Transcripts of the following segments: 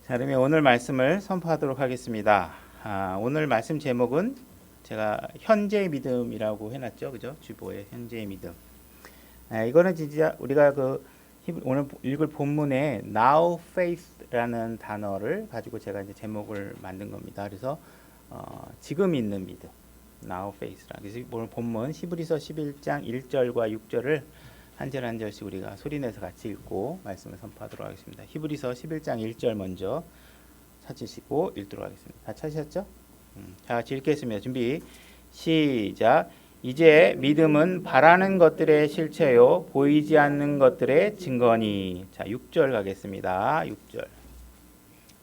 자, 그러면 오늘 말씀을 선포하도록 하겠습니다. 오늘 말씀 제목은 제가 현재의 믿음이라고 해놨죠, 그죠? 주보에 현재의 믿음. 이거는 진짜 우리가 오늘 읽을 본문에 now faith라는 단어를 가지고 제가 이제 제목을 만든 겁니다. 그래서 지금 있는 믿음, now faith라. 그래서 오늘 본문 히브리서 11장 1절과 6절을 한 절 한 절씩 우리가 소리내서 같이 읽고 말씀을 선포하도록 하겠습니다. 히브리서 11장 1절 먼저 찾으시고 읽도록 하겠습니다. 다 찾으셨죠? 자, 같이 읽겠습니다. 준비 시작. 이제 믿음은 바라는 것들의 실체요 보이지 않는 것들의 증거니. 자, 6절 가겠습니다. 6절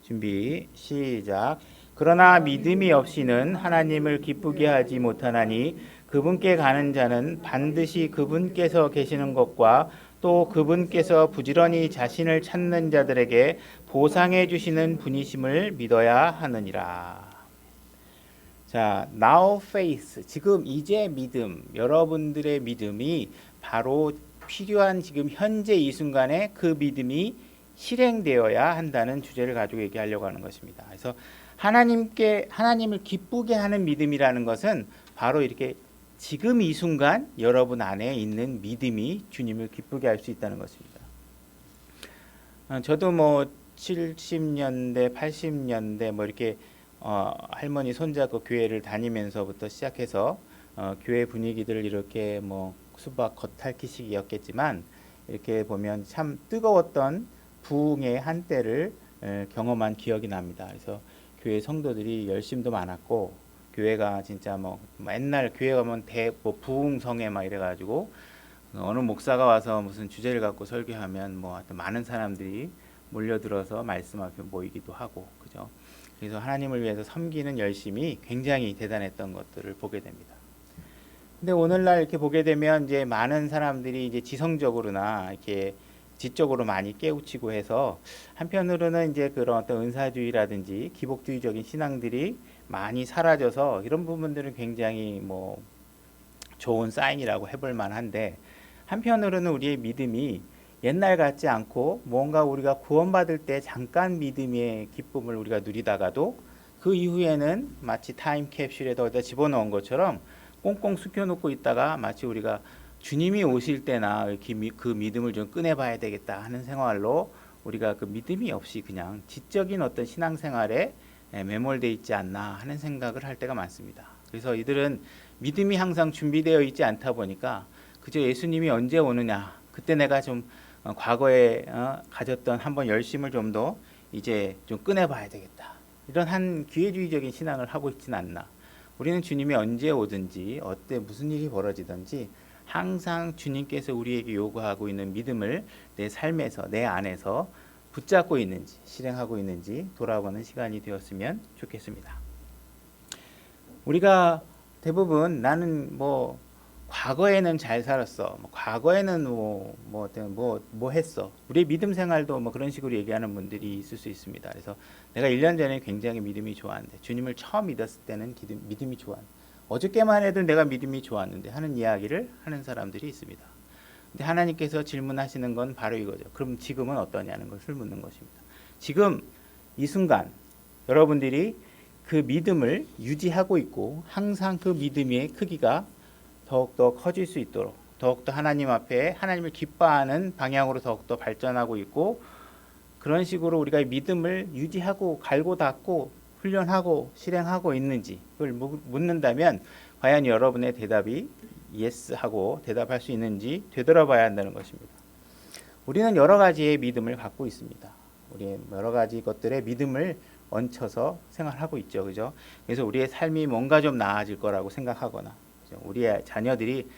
준비 시작. 그러나 믿음이 없이는 하나님을 기쁘게 하지 못하나니 그분께 가는 자는 반드시 그분께서 계시는 것과 또 그분께서 부지런히 자신을 찾는 자들에게 보상해 주시는 분이심을 믿어야 하느니라. 자, now faith, 지금 이제 믿음, 여러분들의 믿음이 바로 필요한 지금 현재 이 순간에 그 믿음이 실행되어야 한다는 주제를 가지고 얘기하려고 하는 것입니다. 그래서 하나님을 기쁘게 하는 믿음이라는 것은 바로 이렇게 지금 이 순간 여러분 안에 있는 믿음이 주님을 기쁘게 할 수 있다는 것입니다. 저도 70년대, 80년대 이렇게 할머니 손잡고 교회를 다니면서부터 시작해서 교회 분위기들을 이렇게 수박 겉핥기식이었겠지만 이렇게 보면 참 뜨거웠던 부흥의 한때를 경험한 기억이 납니다. 그래서 교회 성도들이 열심도 많았고 교회가 진짜 옛날 교회 가면 부흥성회 이래가지고 어느 목사가 와서 무슨 주제를 갖고 설교하면 많은 사람들이 몰려들어서 말씀 앞에 모이기도 하고 그죠. 그래서 하나님을 위해서 섬기는 열심이 굉장히 대단했던 것들을 보게 됩니다. 근데 오늘날 이렇게 보게 되면 이제 많은 사람들이 이제 지성적으로나 이렇게 지적으로 많이 깨우치고 해서 한편으로는 이제 그런 어떤 은사주의라든지 기복주의적인 신앙들이 많이 사라져서 이런 부분들은 굉장히 좋은 사인이라고 해볼 만한데 한편으로는 우리의 믿음이 옛날 같지 않고 뭔가 우리가 구원받을 때 잠깐 믿음의 기쁨을 우리가 누리다가도 그 이후에는 마치 타임캡슐에 어디다 집어넣은 것처럼 꽁꽁 숨겨놓고 있다가 마치 우리가 주님이 오실 때나 그 믿음을 좀 꺼내봐야 되겠다 하는 생활로 우리가 그 믿음이 없이 그냥 지적인 어떤 신앙생활에 매몰되어 있지 않나 하는 생각을 할 때가 많습니다. 그래서 이들은 믿음이 항상 준비되어 있지 않다 보니까 그저 예수님이 언제 오느냐 그때 내가 좀 과거에 가졌던 한번 열심을 좀 더 이제 좀 꺼내봐야 되겠다 이런 한 기회주의적인 신앙을 하고 있지는 않나. 우리는 주님이 언제 오든지 어때 무슨 일이 벌어지든지 항상 주님께서 우리에게 요구하고 있는 믿음을 내 삶에서 내 안에서 붙잡고 있는지 실행하고 있는지 돌아보는 시간이 되었으면 좋겠습니다. 우리가 대부분 나는 과거에는 잘 살았어. 과거에는 뭐 했어. 우리 믿음 생활도 그런 식으로 얘기하는 분들이 있을 수 있습니다. 그래서 내가 1년 전에 굉장히 믿음이 좋았는데 주님을 처음 믿었을 때는 믿음이 좋았는데 어저께만 해도 내가 믿음이 좋았는데 하는 이야기를 하는 사람들이 있습니다. 근데 하나님께서 질문하시는 건 바로 이거죠. 그럼 지금은 어떠냐는 것을 묻는 것입니다. 지금 이 순간 여러분들이 그 믿음을 유지하고 있고 항상 그 믿음의 크기가 더욱더 커질 수 있도록 더욱더 하나님 앞에 하나님을 기뻐하는 방향으로 더욱더 발전하고 있고 그런 식으로 우리가 믿음을 유지하고 갈고 닦고 훈련하고 실행하고 있는지 그걸 묻는다면 과연 여러분의 대답이 yes 하고 대답할 수 있는지 되돌아봐야 한다는 것입니다. 우리는 여러 가지의 믿음을 갖고 있습니다. 우리 여러 가지 것들의 믿음을 얹혀서 생활하고 있죠. 그죠? 그래서 우리의 삶이 뭔가 좀 나아질 거라고 생각하거나 그죠? 우리의 자녀들이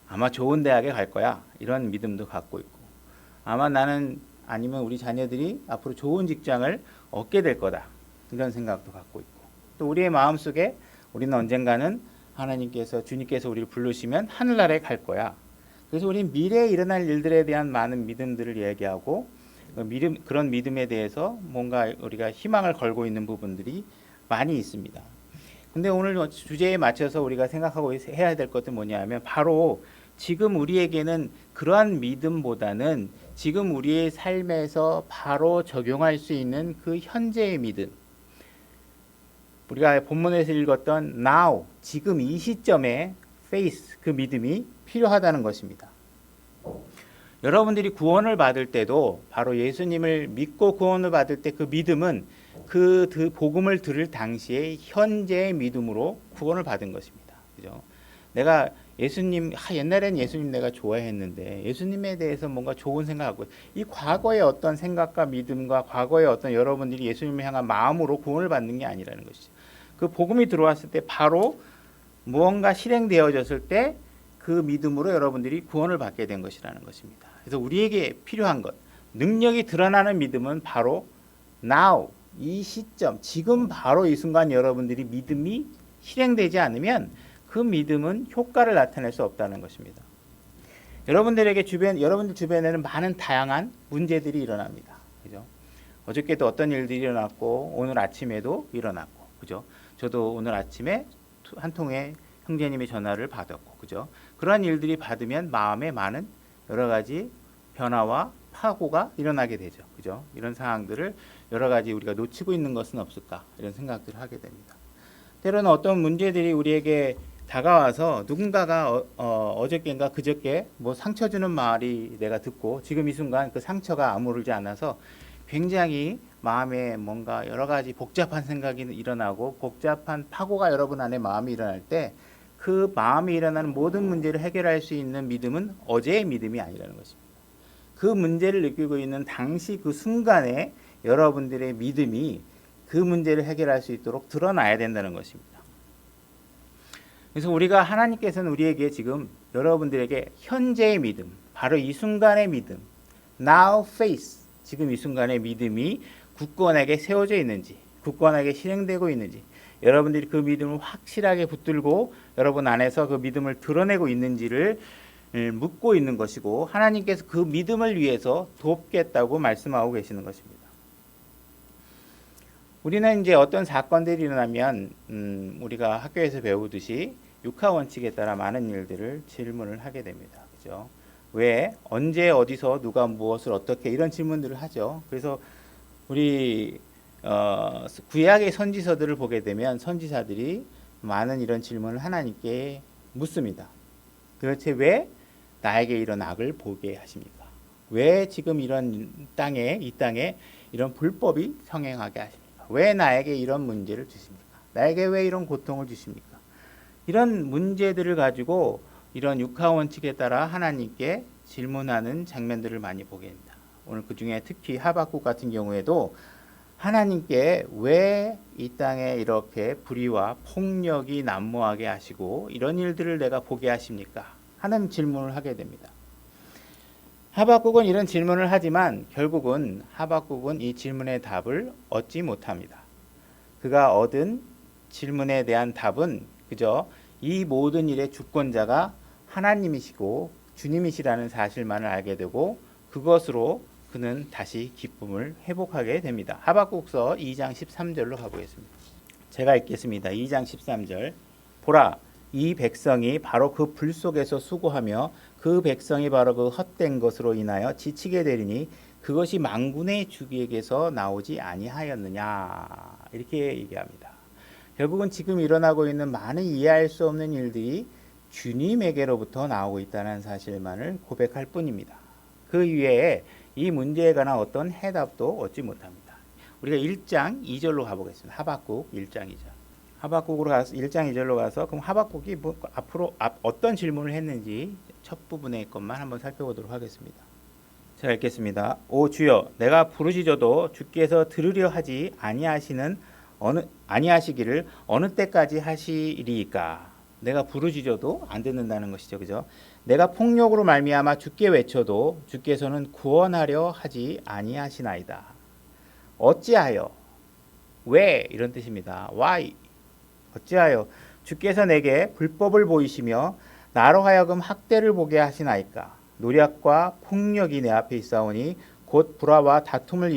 아마 좋은 대학에 갈 거야. 이런 믿음도 갖고 있고 아니면 우리 자녀들이 앞으로 좋은 직장을 얻게 될 거다. 이런 생각도 갖고 있고 또 우리의 마음속에 우리는 언젠가는 주님께서 우리를 부르시면 하늘나라에 갈 거야. 그래서 우리는 미래에 일어날 일들에 대한 많은 믿음들을 얘기하고 그런 믿음에 대해서 뭔가 우리가 희망을 걸고 있는 부분들이 많이 있습니다. 근데 오늘 주제에 맞춰서 우리가 생각하고 해야 될 것은 뭐냐면 바로 지금 우리에게는 그러한 믿음보다는 지금 우리의 삶에서 바로 적용할 수 있는 그 현재의 믿음, 우리가 본문에서 읽었던 now, 지금 이 시점에 faith, 그 믿음이 필요하다는 것입니다. 여러분들이 구원을 받을 때도 바로 예수님을 믿고 구원을 받을 때 그 믿음은 그 복음을 들을 당시에 현재의 믿음으로 구원을 받은 것입니다. 그죠? 내가 예수님, 옛날엔 예수님 내가 좋아했는데 예수님에 대해서 뭔가 좋은 생각하고 이 과거의 어떤 생각과 믿음과 과거의 어떤 여러분들이 예수님을 향한 마음으로 구원을 받는 게 아니라는 것이죠. 그 복음이 들어왔을 때 바로 무언가 실행되어졌을 때 그 믿음으로 여러분들이 구원을 받게 된 것이라는 것입니다. 그래서 우리에게 필요한 것, 능력이 드러나는 믿음은 바로 now, 이 시점, 지금 바로 이 순간 여러분들이 믿음이 실행되지 않으면 그 믿음은 효과를 나타낼 수 없다는 것입니다. 여러분들 주변에는 많은 다양한 문제들이 일어납니다. 그죠? 어저께도 어떤 일들이 일어났고 오늘 아침에도 일어났고, 그죠? 저도 오늘 아침에 한 통의 형제님의 전화를 받았고, 그죠? 그러한 일들이 받으면 마음에 많은 여러 가지 변화와 파고가 일어나게 되죠. 그죠? 이런 상황들을 여러 가지 우리가 놓치고 있는 것은 없을까? 이런 생각들을 하게 됩니다. 때로는 어떤 문제들이 우리에게 다가와서 누군가가 어저께인가 그저께 뭐 상처 주는 말이 내가 듣고 지금 이 순간 그 상처가 아무르지 않아서 굉장히 마음에 뭔가 여러 가지 복잡한 생각이 일어나고 복잡한 파고가 여러분 안에 마음이 일어날 때 그 마음이 일어나는 모든 문제를 해결할 수 있는 믿음은 어제의 믿음이 아니라는 것입니다. 그 문제를 느끼고 있는 당시 그 순간에 여러분들의 믿음이 그 문제를 해결할 수 있도록 드러나야 된다는 것입니다. 그래서 우리가 하나님께서는 우리에게 지금 여러분들에게 현재의 믿음, 바로 이 순간의 믿음, now faith, 지금 이 순간의 믿음이 굳건하게 세워져 있는지, 굳건하게 실행되고 있는지, 여러분들이 그 믿음을 확실하게 붙들고 여러분 안에서 그 믿음을 드러내고 있는지를 묻고 있는 것이고, 하나님께서 그 믿음을 위해서 돕겠다고 말씀하고 계시는 것입니다. 우리는 이제 어떤 사건들이 일어나면 우리가 학교에서 배우듯이 육하 원칙에 따라 많은 일들을 질문을 하게 됩니다. 그죠? 왜, 언제, 어디서, 누가 무엇을 어떻게 이런 질문들을 하죠. 그래서 우리 구약의 선지서들을 보게 되면 선지자들이 많은 이런 질문을 하나님께 묻습니다. 도대체 왜 나에게 이런 악을 보게 하십니까? 왜 지금 이런 이 땅에 이런 불법이 성행하게 하십니까? 왜 나에게 이런 문제를 주십니까? 나에게 왜 이런 고통을 주십니까? 이런 문제들을 가지고 이런 육하 원칙에 따라 하나님께 질문하는 장면들을 많이 보게 됩니다. 오늘 그 중에 특히 하박국 같은 경우에도 하나님께 왜 이 땅에 이렇게 불의와 폭력이 난무하게 하시고 이런 일들을 내가 보게 하십니까? 하는 질문을 하게 됩니다. 하박국은 이런 질문을 하지만 결국은 하박국은 이 질문의 답을 얻지 못합니다. 그가 얻은 질문에 대한 답은 그저 이 모든 일의 주권자가 하나님이시고 주님이시라는 사실만을 알게 되고 그것으로 그는 다시 기쁨을 회복하게 됩니다. 하박국서 2장 13절로 가보겠습니다. 제가 읽겠습니다. 2장 13절. 보라, 이 백성이 바로 그 불 속에서 수고하며 그 백성이 바로 그 헛된 것으로 인하여 지치게 되리니 그것이 만군의 주에게서 나오지 아니하였느냐. 이렇게 얘기합니다. 결국은 지금 일어나고 있는 많은 이해할 수 없는 일들이 주님에게로부터 나오고 있다는 사실만을 고백할 뿐입니다. 그 위에 이 문제에 관한 어떤 해답도 얻지 못합니다. 우리가 1장 2절로 가보겠습니다. 하박국 1장 2절. 하박국으로 가서 1장 2절로 가서 그럼 하박국이 앞으로 어떤 질문을 했는지 첫 부분의 것만 한번 살펴보도록 하겠습니다. 제가 읽겠습니다. 오 주여, 내가 부르짖어도 주께서 들으려 하지 아니하시기를 어느 때까지 하시리이까? 내가 부르짖어도 안 듣는다는 것이죠. 그죠? 내가 폭력으로 말미암아 주께 외쳐도 주께서는 구원하려 하지 아니하시나이다. 어찌하여? 왜? 이런 뜻입니다. Why? 어찌하여 주께서 내게 불법을 보이시며 나로 하여금 학대를 보게 하시나이까? 노략과 폭력이 내 앞에 있사오니 곧 불화와 다툼을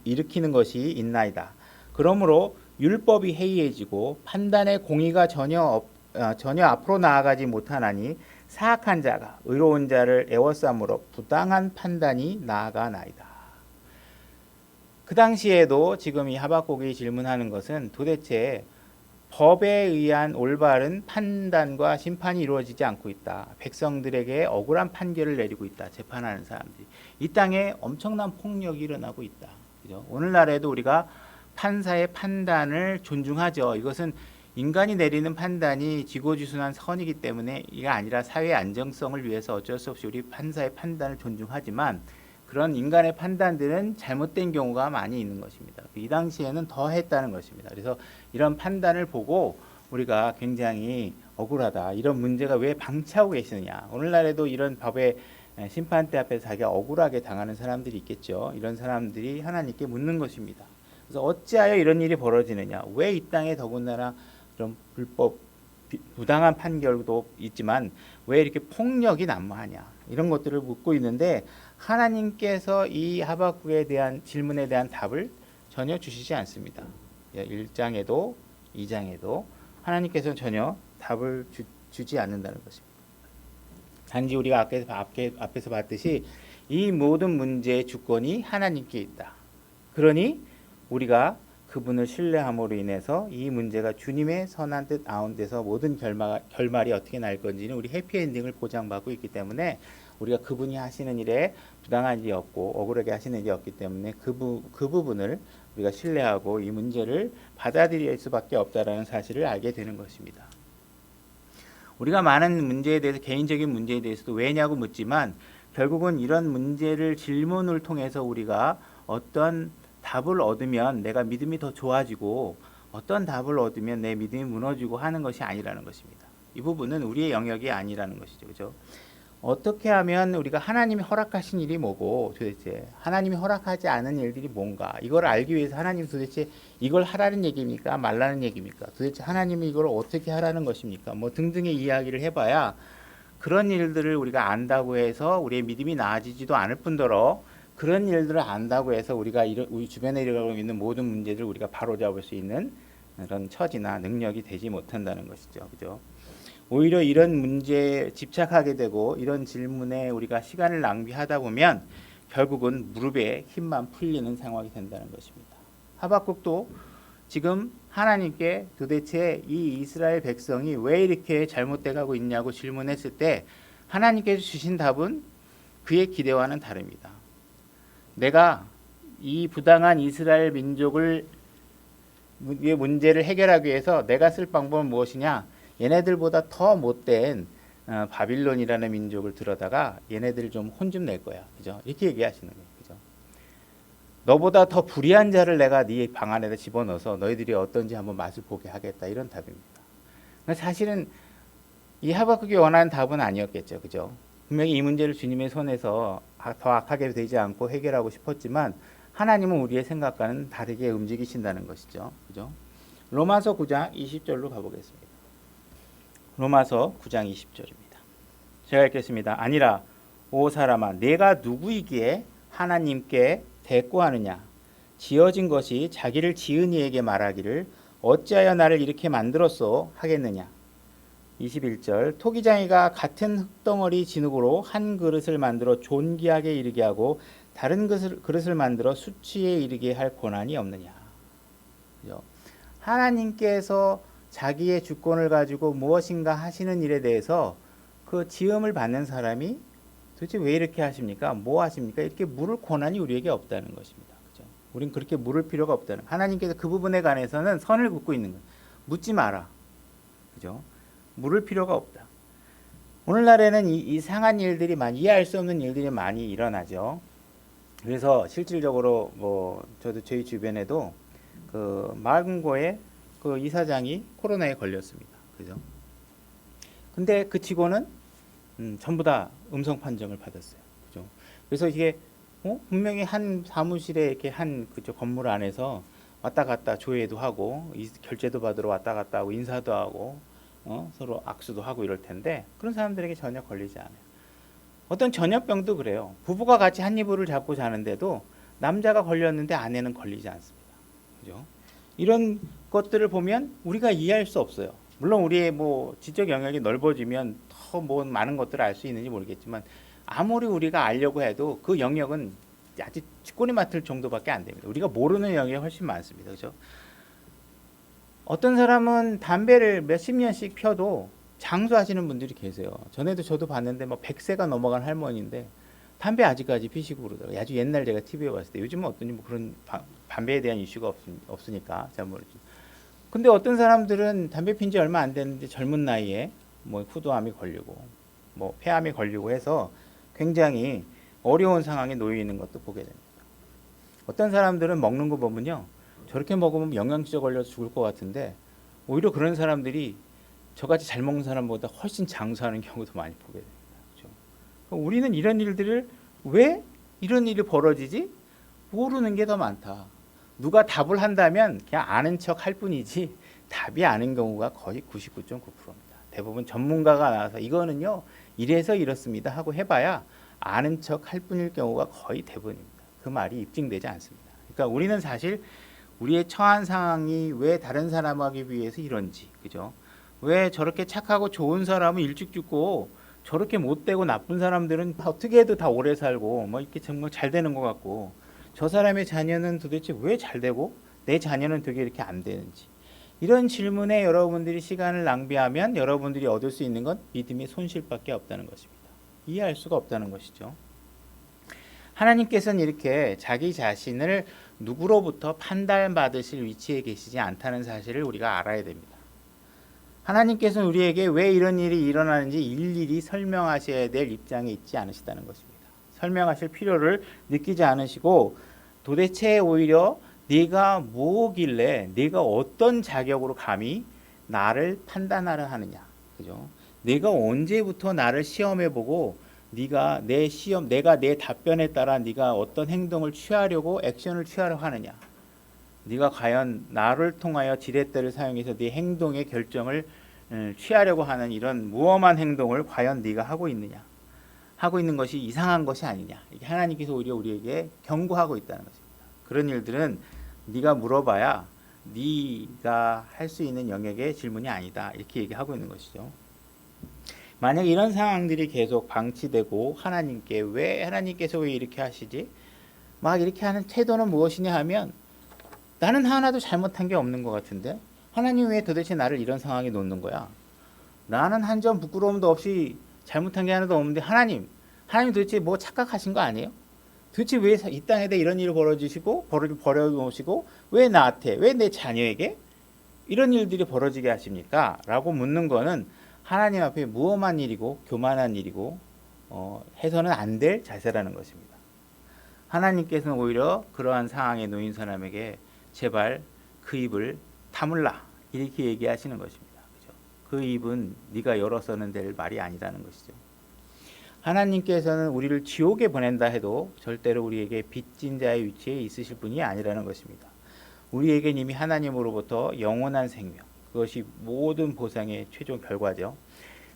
일으키는 것이 있나이다. 그러므로 율법이 해이해지고 판단의 공의가 전혀 앞으로 나아가지 못하나니 사악한 자가 의로운 자를 애워싸므로 부당한 판단이 나아가나이다. 그 당시에도 지금 이 하박국이 질문하는 것은 도대체 법에 의한 올바른 판단과 심판이 이루어지지 않고 있다. 백성들에게 억울한 판결을 내리고 있다. 재판하는 사람들이. 이 땅에 엄청난 폭력이 일어나고 있다. 그죠? 오늘날에도 우리가 판사의 판단을 존중하죠. 이것은 인간이 내리는 판단이 지고지순한 선이기 때문에 이게 아니라 사회의 안정성을 위해서 어쩔 수 없이 우리 판사의 판단을 존중하지만 그런 인간의 판단들은 잘못된 경우가 많이 있는 것입니다. 이 당시에는 더 했다는 것입니다. 그래서 이런 판단을 보고 우리가 굉장히 억울하다. 이런 문제가 왜 방치하고 계시느냐. 오늘날에도 이런 법의 심판대 앞에서 자기가 억울하게 당하는 사람들이 있겠죠. 이런 사람들이 하나님께 묻는 것입니다. 그래서 어찌하여 이런 일이 벌어지느냐. 왜 이 땅에 더군다나 그런 불법 부당한 판결도 있지만 왜 이렇게 폭력이 난무하냐. 이런 것들을 묻고 있는데 하나님께서 이 하박국에 대한 질문에 대한 답을 전혀 주시지 않습니다. 1장에도 2장에도 하나님께서는 전혀 답을 주지 않는다는 것입니다. 단지 우리가 앞에서 봤듯이 이 모든 문제의 주권이 하나님께 있다. 그러니 우리가 그분을 신뢰함으로 인해서 이 문제가 주님의 선한 뜻 가운데서 모든 결말이 어떻게 날 건지는 우리 해피엔딩을 보장받고 있기 때문에 우리가 그분이 하시는 일에 부당한 일이 없고 억울하게 하시는 일이 없기 때문에 그 부분을 우리가 신뢰하고 이 문제를 받아들일 수밖에 없다라는 사실을 알게 되는 것입니다. 우리가 많은 문제에 대해서 개인적인 문제에 대해서도 왜냐고 묻지만 결국은 이런 문제를 질문을 통해서 우리가 어떤 답을 얻으면 내가 믿음이 더 좋아지고 어떤 답을 얻으면 내 믿음이 무너지고 하는 것이 아니라는 것입니다. 이 부분은 우리의 영역이 아니라는 것이죠. 그죠? 어떻게 하면 우리가 하나님이 허락하신 일이 뭐고 도대체 하나님이 허락하지 않은 일들이 뭔가 이걸 알기 위해서 하나님 도대체 이걸 하라는 얘기입니까? 말라는 얘기입니까? 도대체 하나님이 이걸 어떻게 하라는 것입니까? 뭐 등등의 이야기를 해봐야 그런 일들을 우리가 안다고 해서 우리의 믿음이 나아지지도 않을 뿐더러 그런 일들을 안다고 해서 우리가 우리 주변에 일어나고 있는 모든 문제들을 우리가 바로잡을 수 있는 그런 처지나 능력이 되지 못한다는 것이죠. 그죠? 오히려 이런 문제에 집착하게 되고 이런 질문에 우리가 시간을 낭비하다 보면 결국은 무릎에 힘만 풀리는 상황이 된다는 것입니다. 하박국도 지금 하나님께 도대체 이 이스라엘 백성이 왜 이렇게 잘못돼 가고 있냐고 질문했을 때 하나님께서 주신 답은 그의 기대와는 다릅니다. 내가 이 부당한 이스라엘 민족의 문제를 해결하기 위해서 내가 쓸 방법은 무엇이냐? 얘네들보다 더 못된 바빌론이라는 민족을 들어다가 얘네들 좀 혼 좀 낼 거야. 그죠? 이렇게 얘기하시는 거예요. 그죠? 너보다 더 불의한 자를 내가 네 방 안에다 집어넣어서 너희들이 어떤지 한번 맛을 보게 하겠다. 이런 답입니다. 사실은 이 하박국이 원하는 답은 아니었겠죠. 그죠? 분명히 이 문제를 주님의 손에서 더 악하게 되지 않고 해결하고 싶었지만 하나님은 우리의 생각과는 다르게 움직이신다는 것이죠. 그죠? 로마서 9장 20절로 가보겠습니다. 로마서 9장 20절입니다. 제가 읽겠습니다. 아니라 오 사람아 내가 누구이기에 하나님께 대꾸하느냐 지어진 것이 자기를 지은 이에게 말하기를 어찌하여 나를 이렇게 만들었소 하겠느냐. 21절 토기장이가 같은 흙덩어리 진흙으로 한 그릇을 만들어 존귀하게 이르게 하고 다른 그릇을 만들어 수치에 이르게 할 권한이 없느냐. 그죠? 하나님께서 자기의 주권을 가지고 무엇인가 하시는 일에 대해서 그 지음을 받는 사람이 도대체 왜 이렇게 하십니까? 뭐 하십니까? 이렇게 물을 권한이 우리에게 없다는 것입니다. 그죠? 우린 그렇게 물을 필요가 없다는. 하나님께서 그 부분에 관해서는 선을 긋고 있는 거예요. 묻지 마라. 그죠? 물을 필요가 없다. 오늘날에는 이상한 일들이 많이 이해할 수 없는 일들이 많이 일어나죠. 그래서 실질적으로 뭐 저도 저희 주변에도 그 마을금고에 그 이사장이 코로나에 걸렸습니다. 그죠? 근데 그 직원은 전부 다 음성 판정을 받았어요. 그죠? 그래서 이게 분명히 한 사무실에 이렇게 한 그쪽 건물 안에서 왔다 갔다 조회도 하고 결제도 받으러 왔다 갔다 하고 인사도 하고 서로 악수도 하고 이럴 텐데 그런 사람들에게 전혀 걸리지 않아요. 어떤 전염병도 그래요. 부부가 같이 한 이불을 잡고 자는데도 남자가 걸렸는데 아내는 걸리지 않습니다. 그죠? 이런 것들을 보면 우리가 이해할 수 없어요. 물론 우리의 뭐 지적 영역이 넓어지면 더 뭐 많은 것들을 알 수 있는지 모르겠지만 아무리 우리가 알려고 해도 그 영역은 아직 쥐꼬리 맡을 정도밖에 안 됩니다. 우리가 모르는 영역이 훨씬 많습니다. 그죠? 어떤 사람은 담배를 몇십 년씩 펴도 장수하시는 분들이 계세요. 전에도 저도 봤는데 뭐 100세가 넘어간 할머니인데 담배 아직까지 피시고 그러더라고요. 아주 옛날 제가 TV에 봤을 때. 요즘은 어떤지 뭐 그런 담배에 대한 이슈가 없으니까 잘 모르죠. 근데 어떤 사람들은 담배 핀 지 얼마 안 됐는데 젊은 나이에 뭐 후두암이 걸리고 뭐 폐암이 걸리고 해서 굉장히 어려운 상황에 놓여 있는 것도 보게 됩니다. 어떤 사람들은 먹는 거 보면요, 저렇게 먹으면 영양실조 걸려서 죽을 것 같은데 오히려 그런 사람들이 저같이 잘 먹는 사람보다 훨씬 장수하는 경우도 많이 보게 됩니다. 그렇죠? 우리는 이런 일들을 왜 이런 일이 벌어지지? 모르는 게 더 많다. 누가 답을 한다면 그냥 아는 척 할 뿐이지 답이 아닌 경우가 거의 99.9%입니다. 대부분 전문가가 나와서 이거는요 이래서 이렇습니다 하고 해봐야 아는 척 할 뿐일 경우가 거의 대부분입니다. 그 말이 입증되지 않습니다. 그러니까 우리는 사실 우리의 처한 상황이 왜 다른 사람하기 비해서 이런지, 그죠? 왜 저렇게 착하고 좋은 사람은 일찍 죽고 저렇게 못되고 나쁜 사람들은 어떻게 해도 다 오래 살고 뭐 이렇게 정말 잘 되는 것 같고 저 사람의 자녀는 도대체 왜 잘 되고 내 자녀는 되게 이렇게 안 되는지, 이런 질문에 여러분들이 시간을 낭비하면 여러분들이 얻을 수 있는 건 믿음의 손실밖에 없다는 것입니다. 이해할 수가 없다는 것이죠. 하나님께서는 이렇게 자기 자신을 누구로부터 판단받으실 위치에 계시지 않다는 사실을 우리가 알아야 됩니다. 하나님께서는 우리에게 왜 이런 일이 일어나는지 일일이 설명하셔야 될 입장에 있지 않으시다는 것입니다. 설명하실 필요를 느끼지 않으시고 도대체 오히려 네가 뭐길래 네가 어떤 자격으로 감히 나를 판단하려 하느냐, 그죠? 내가 언제부터 나를 시험해보고 네가 내 시험, 내가 내 답변에 따라 네가 어떤 행동을 취하려고 액션을 취하려고 하느냐, 네가 과연 나를 통하여 지렛대를 사용해서 네 행동의 결정을 취하려고 하는 이런 무엄한 행동을 과연 네가 하고 있느냐, 하고 있는 것이 이상한 것이 아니냐, 이게 하나님께서 오히려 우리에게 경고하고 있다는 것입니다. 그런 일들은 네가 물어봐야 네가 할 수 있는 영역의 질문이 아니다, 이렇게 얘기하고 있는 것이죠. 만약 이런 상황들이 계속 방치되고 하나님께서 왜 이렇게 하시지? 막 이렇게 하는 태도는 무엇이냐 하면 나는 하나도 잘못한 게 없는 것 같은데 하나님 왜 도대체 나를 이런 상황에 놓는 거야? 나는 한 점 부끄러움도 없이 잘못한 게 하나도 없는데 하나님 도대체 뭐 착각하신 거 아니에요? 도대체 왜 이 땅에다 이런 일을 벌여놓으시고 왜 나한테, 왜 내 자녀에게 이런 일들이 벌어지게 하십니까? 라고 묻는 거는 하나님 앞에 무엄한 일이고 교만한 일이고 해서는 안 될 자세라는 것입니다. 하나님께서는 오히려 그러한 상황에 놓인 사람에게 제발 그 입을 다물라, 이렇게 얘기하시는 것입니다. 그죠? 그 입은 네가 열어서는 될 말이 아니라는 것이죠. 하나님께서는 우리를 지옥에 보낸다 해도 절대로 우리에게 빚진 자의 위치에 있으실 분이 아니라는 것입니다. 우리에겐 이미 하나님으로부터 영원한 생명, 그것이 모든 보상의 최종 결과죠.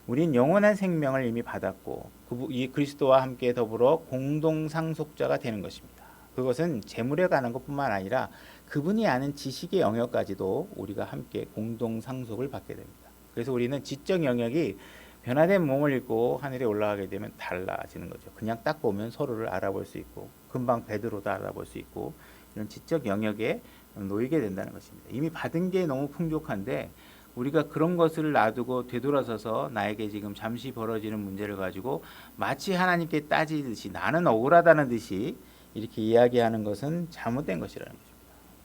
우린 영원한 생명을 이미 받았고 이 그리스도와 함께 더불어 공동 상속자가 되는 것입니다. 그것은 재물에 관한 것뿐만 아니라 그분이 아는 지식의 영역까지도 우리가 함께 공동 상속을 받게 됩니다. 그래서 우리는 지적 영역이 변화된 몸을 입고 하늘에 올라가게 되면 달라지는 거죠. 그냥 딱 보면 서로를 알아볼 수 있고 금방 베드로도 알아볼 수 있고 이런 지적 영역에 놓이게 된다는 것입니다. 이미 받은 게 너무 풍족한데 우리가 그런 것을 놔두고 되돌아서서 나에게 지금 잠시 벌어지는 문제를 가지고 마치 하나님께 따지듯이 나는 억울하다는 듯이 이렇게 이야기하는 것은 잘못된 것이라는 것입니다.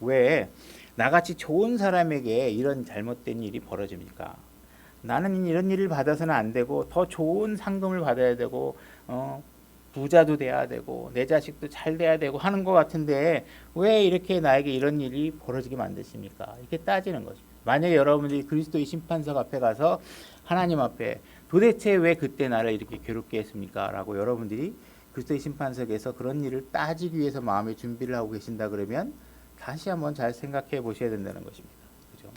왜 나같이 좋은 사람에게 이런 잘못된 일이 벌어집니까? 나는 이런 일을 받아서는 안 되고 더 좋은 상금을 받아야 되고 부자도 돼야 되고 내 자식도 잘 돼야 되고 하는 것 같은데 왜 이렇게 나에게 이런 일이 벌어지게 만드십니까? 이렇게 따지는 거죠. 만약에 여러분들이 그리스도의 심판석 앞에 가서 하나님 앞에 도대체 왜 그때 나를 이렇게 괴롭게 했습니까? 라고 여러분들이 그리스도의 심판석에서 그런 일을 따지기 위해서 마음의 준비를 하고 계신다 그러면 다시 한번 잘 생각해 보셔야 된다는 것입니다. 그죠?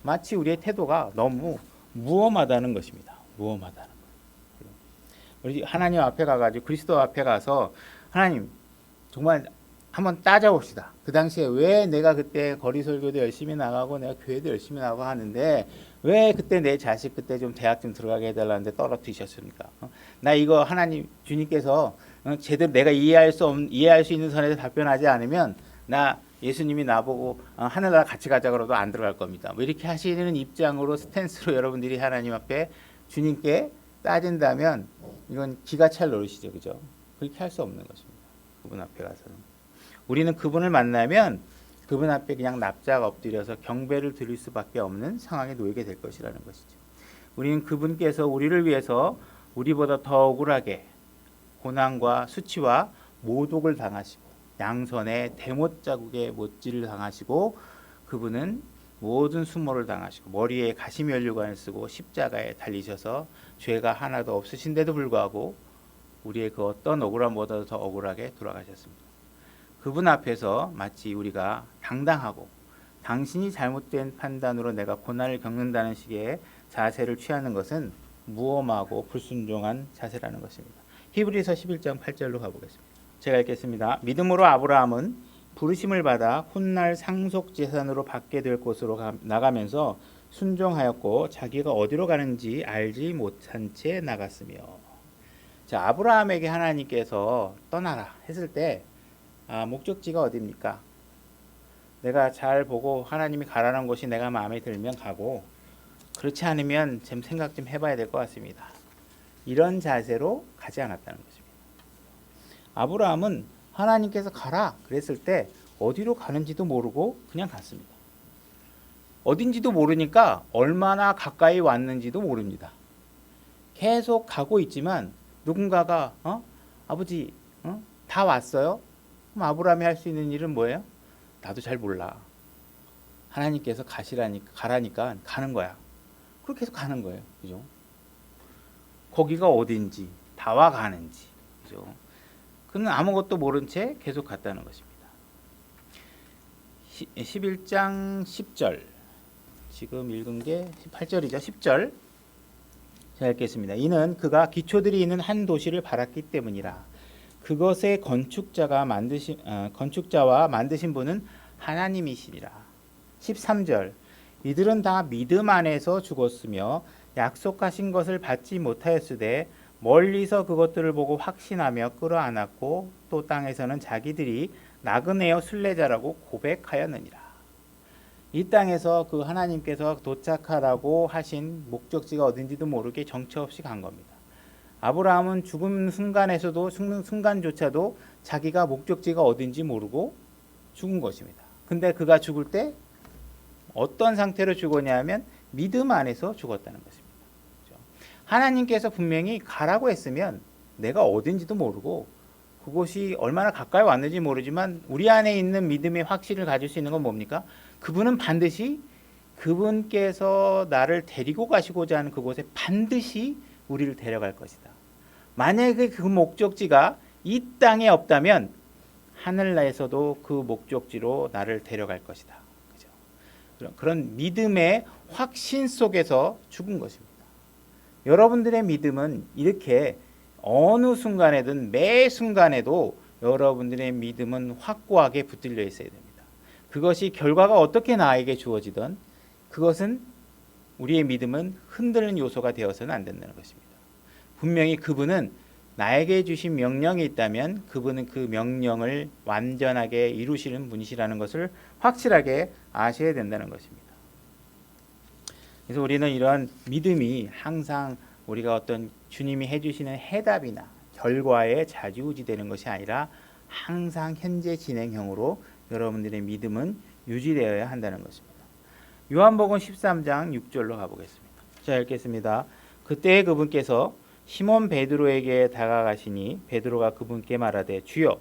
마치 우리의 태도가 너무 무엄하다는 것입니다. 무엄하다는 것. 우리 하나님 앞에 가가지고 그리스도 앞에 가서 하나님 정말 한번 따져봅시다. 그 당시에 왜 내가 그때 거리 설교도 열심히 나가고 내가 교회도 열심히 나가고 하는데 왜 그때 내 자식 그때 좀 대학 좀 들어가게 해달라는데 떨어뜨리셨습니까? 나 이거 하나님 주님께서 제대로 내가 이해할 수 있는 선에서 답변하지 않으면 나 예수님이 나보고 하늘나라 같이 가자 그러도 안 들어갈 겁니다. 뭐 이렇게 하시는 입장으로 스탠스로 여러분들이 하나님 앞에 주님께 따진다면 이건 기가 찰 노릇이죠. 그죠? 그렇게 할 수 없는 것입니다. 그분 앞에 가서는. 우리는 그분을 만나면 그분 앞에 그냥 납작 엎드려서 경배를 드릴 수밖에 없는 상황에 놓이게 될 것이라는 것이죠. 우리는 그분께서 우리를 위해서 우리보다 더 억울하게 고난과 수치와 모독을 당하시고 양손에 대못 자국에 못질을 당하시고 그분은 모든 수모를 당하시고 머리에 가시면류관을 쓰고 십자가에 달리셔서 죄가 하나도 없으신데도 불구하고 우리의 그 어떤 억울함보다도 더 억울하게 돌아가셨습니다. 그분 앞에서 마치 우리가 당당하고 당신이 잘못된 판단으로 내가 고난을 겪는다는 식의 자세를 취하는 것은 무엄하고 불순종한 자세라는 것입니다. 히브리서 11장 8절로 가보겠습니다. 제가 읽겠습니다. 믿음으로 아브라함은 부르심을 받아 훗날 상속 재산으로 받게 될 곳으로 나가면서 순종하였고 자기가 어디로 가는지 알지 못한 채 나갔으며. 자, 아브라함에게 하나님께서 떠나라 했을 때 목적지가 어디입니까? 내가 잘 보고 하나님이 가라는 곳이 내가 마음에 들면 가고 그렇지 않으면 좀 생각 좀 해봐야 될 것 같습니다. 이런 자세로 가지 않았다는 것입니다. 아브라함은 하나님께서 가라 그랬을 때 어디로 가는지도 모르고 그냥 갔습니다. 어딘지도 모르니까 얼마나 가까이 왔는지도 모릅니다. 계속 가고 있지만 누군가가 아버지 다 왔어요? 그럼 아브라함이 할 수 있는 일은 뭐예요? 나도 잘 몰라. 하나님께서 가라니까 가는 거야. 그렇게 계속 가는 거예요. 그죠? 거기가 어딘지, 다와 가는지. 그죠? 그는 아무것도 모른 채 계속 갔다는 것입니다. 11장 10절. 지금 읽은 게 18절이죠. 10절. 제가 읽겠습니다. 이는 그가 기초들이 있는 한 도시를 바랐기 때문이라. 그것의 건축자와 만드신 분은 하나님이시니라. 13절. 이들은 다 믿음 안에서 죽었으며 약속하신 것을 받지 못하였으되 멀리서 그것들을 보고 확신하며 끌어안았고 또 땅에서는 자기들이 나그네여 순례자라고 고백하였느니라. 이 땅에서 그 하나님께서 도착하라고 하신 목적지가 어딘지도 모르게 정처 없이 간 겁니다. 아브라함은 죽은 순간조차도 자기가 목적지가 어딘지 모르고 죽은 것입니다. 근데 그가 죽을 때 어떤 상태로 죽었냐면 믿음 안에서 죽었다는 것입니다. 그렇죠? 하나님께서 분명히 가라고 했으면 내가 어딘지도 모르고 그곳이 얼마나 가까이 왔는지 모르지만 우리 안에 있는 믿음의 확신을 가질 수 있는 건 뭡니까? 그분은 반드시 그분께서 나를 데리고 가시고자 하는 그곳에 반드시 우리를 데려갈 것이다. 만약에 그 목적지가 이 땅에 없다면 하늘나라에서도 그 목적지로 나를 데려갈 것이다. 그죠? 그런 믿음의 확신 속에서 죽은 것입니다. 여러분들의 믿음은 이렇게 어느 순간에든 매 순간에도 여러분들의 믿음은 확고하게 붙들려 있어야 됩니다. 그것이 결과가 어떻게 나에게 주어지든 그것은 우리의 믿음은 흔들리는 요소가 되어서는 안 된다는 것입니다. 분명히 그분은 나에게 주신 명령이 있다면 그분은 그 명령을 완전하게 이루시는 분이시라는 것을 확실하게 아셔야 된다는 것입니다. 그래서 우리는 이러한 믿음이 항상 우리가 어떤 주님이 해주시는 해답이나 결과에 좌지우지되는 것이 아니라 항상 현재 진행형으로 여러분들의 믿음은 유지되어야 한다는 것입니다. 요한복음 13장 6절로 가보겠습니다. 자, 읽겠습니다. 그때 그분께서 시몬 베드로에게 다가가시니 베드로가 그분께 말하되 주여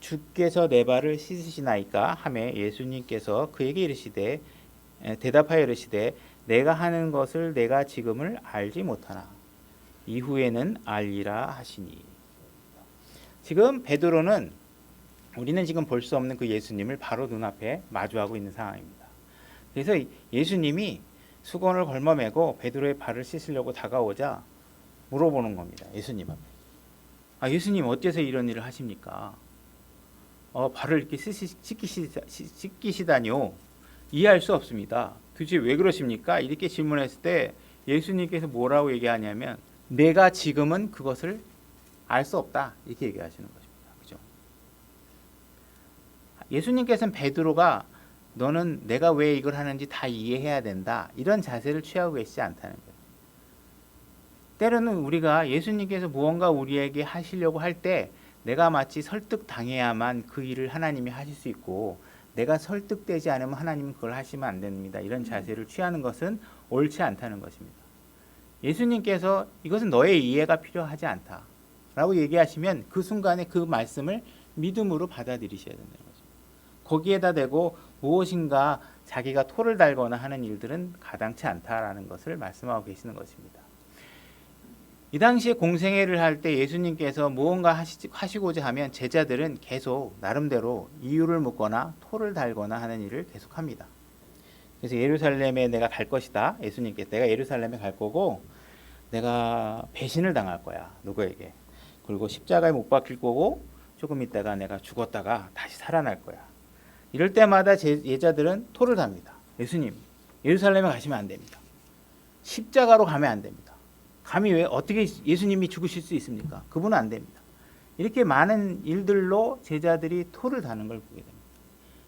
주께서 내 발을 씻으시나이까 하매 예수님께서 그에게 대답하여 이르시되 내가 하는 것을 내가 지금을 알지 못하나 이후에는 알리라 하시니. 지금 베드로는 우리는 지금 볼 수 없는 그 예수님을 바로 눈앞에 마주하고 있는 상황입니다. 그래서 예수님이 수건을 걸머매고 베드로의 발을 씻으려고 다가오자 물어보는 겁니다. 예수님 앞에. 예수님 어째서 이런 일을 하십니까? 발을 이렇게 씻기시다니요? 이해할 수 없습니다. 도대체 왜 그러십니까? 이렇게 질문했을 때 예수님께서 뭐라고 얘기하냐면 내가 지금은 그것을 알 수 없다 이렇게 얘기하시는 것입니다. 그죠? 예수님께서는 베드로가 너는 내가 왜 이걸 하는지 다 이해해야 된다 이런 자세를 취하고 계시지 않다는 거예요. 때로는 우리가 예수님께서 무언가 우리에게 하시려고 할 때 내가 마치 설득당해야만 그 일을 하나님이 하실 수 있고 내가 설득되지 않으면 하나님은 그걸 하시면 안 됩니다. 이런 자세를 취하는 것은 옳지 않다는 것입니다. 예수님께서 이것은 너의 이해가 필요하지 않다 라고 얘기하시면 그 순간에 그 말씀을 믿음으로 받아들이셔야 된다는 거죠. 거기에다 대고 무엇인가 자기가 토를 달거나 하는 일들은 가당치 않다라는 것을 말씀하고 계시는 것입니다. 이 당시에 공생애를 할 때 예수님께서 무언가 하시고자 하면 제자들은 계속 나름대로 이유를 묻거나 토를 달거나 하는 일을 계속합니다. 그래서 예루살렘에 내가 갈 것이다. 예수님께서 내가 예루살렘에 갈 거고 내가 배신을 당할 거야. 누구에게. 그리고 십자가에 못 박힐 거고 조금 있다가 내가 죽었다가 다시 살아날 거야. 이럴 때마다 제자들은 토를 답니다. 예수님, 예루살렘에 가시면 안 됩니다. 십자가로 가면 안 됩니다. 감히 왜 어떻게 예수님이 죽으실 수 있습니까? 그분은 안 됩니다. 이렇게 많은 일들로 제자들이 토를 다는 걸 보게 됩니다.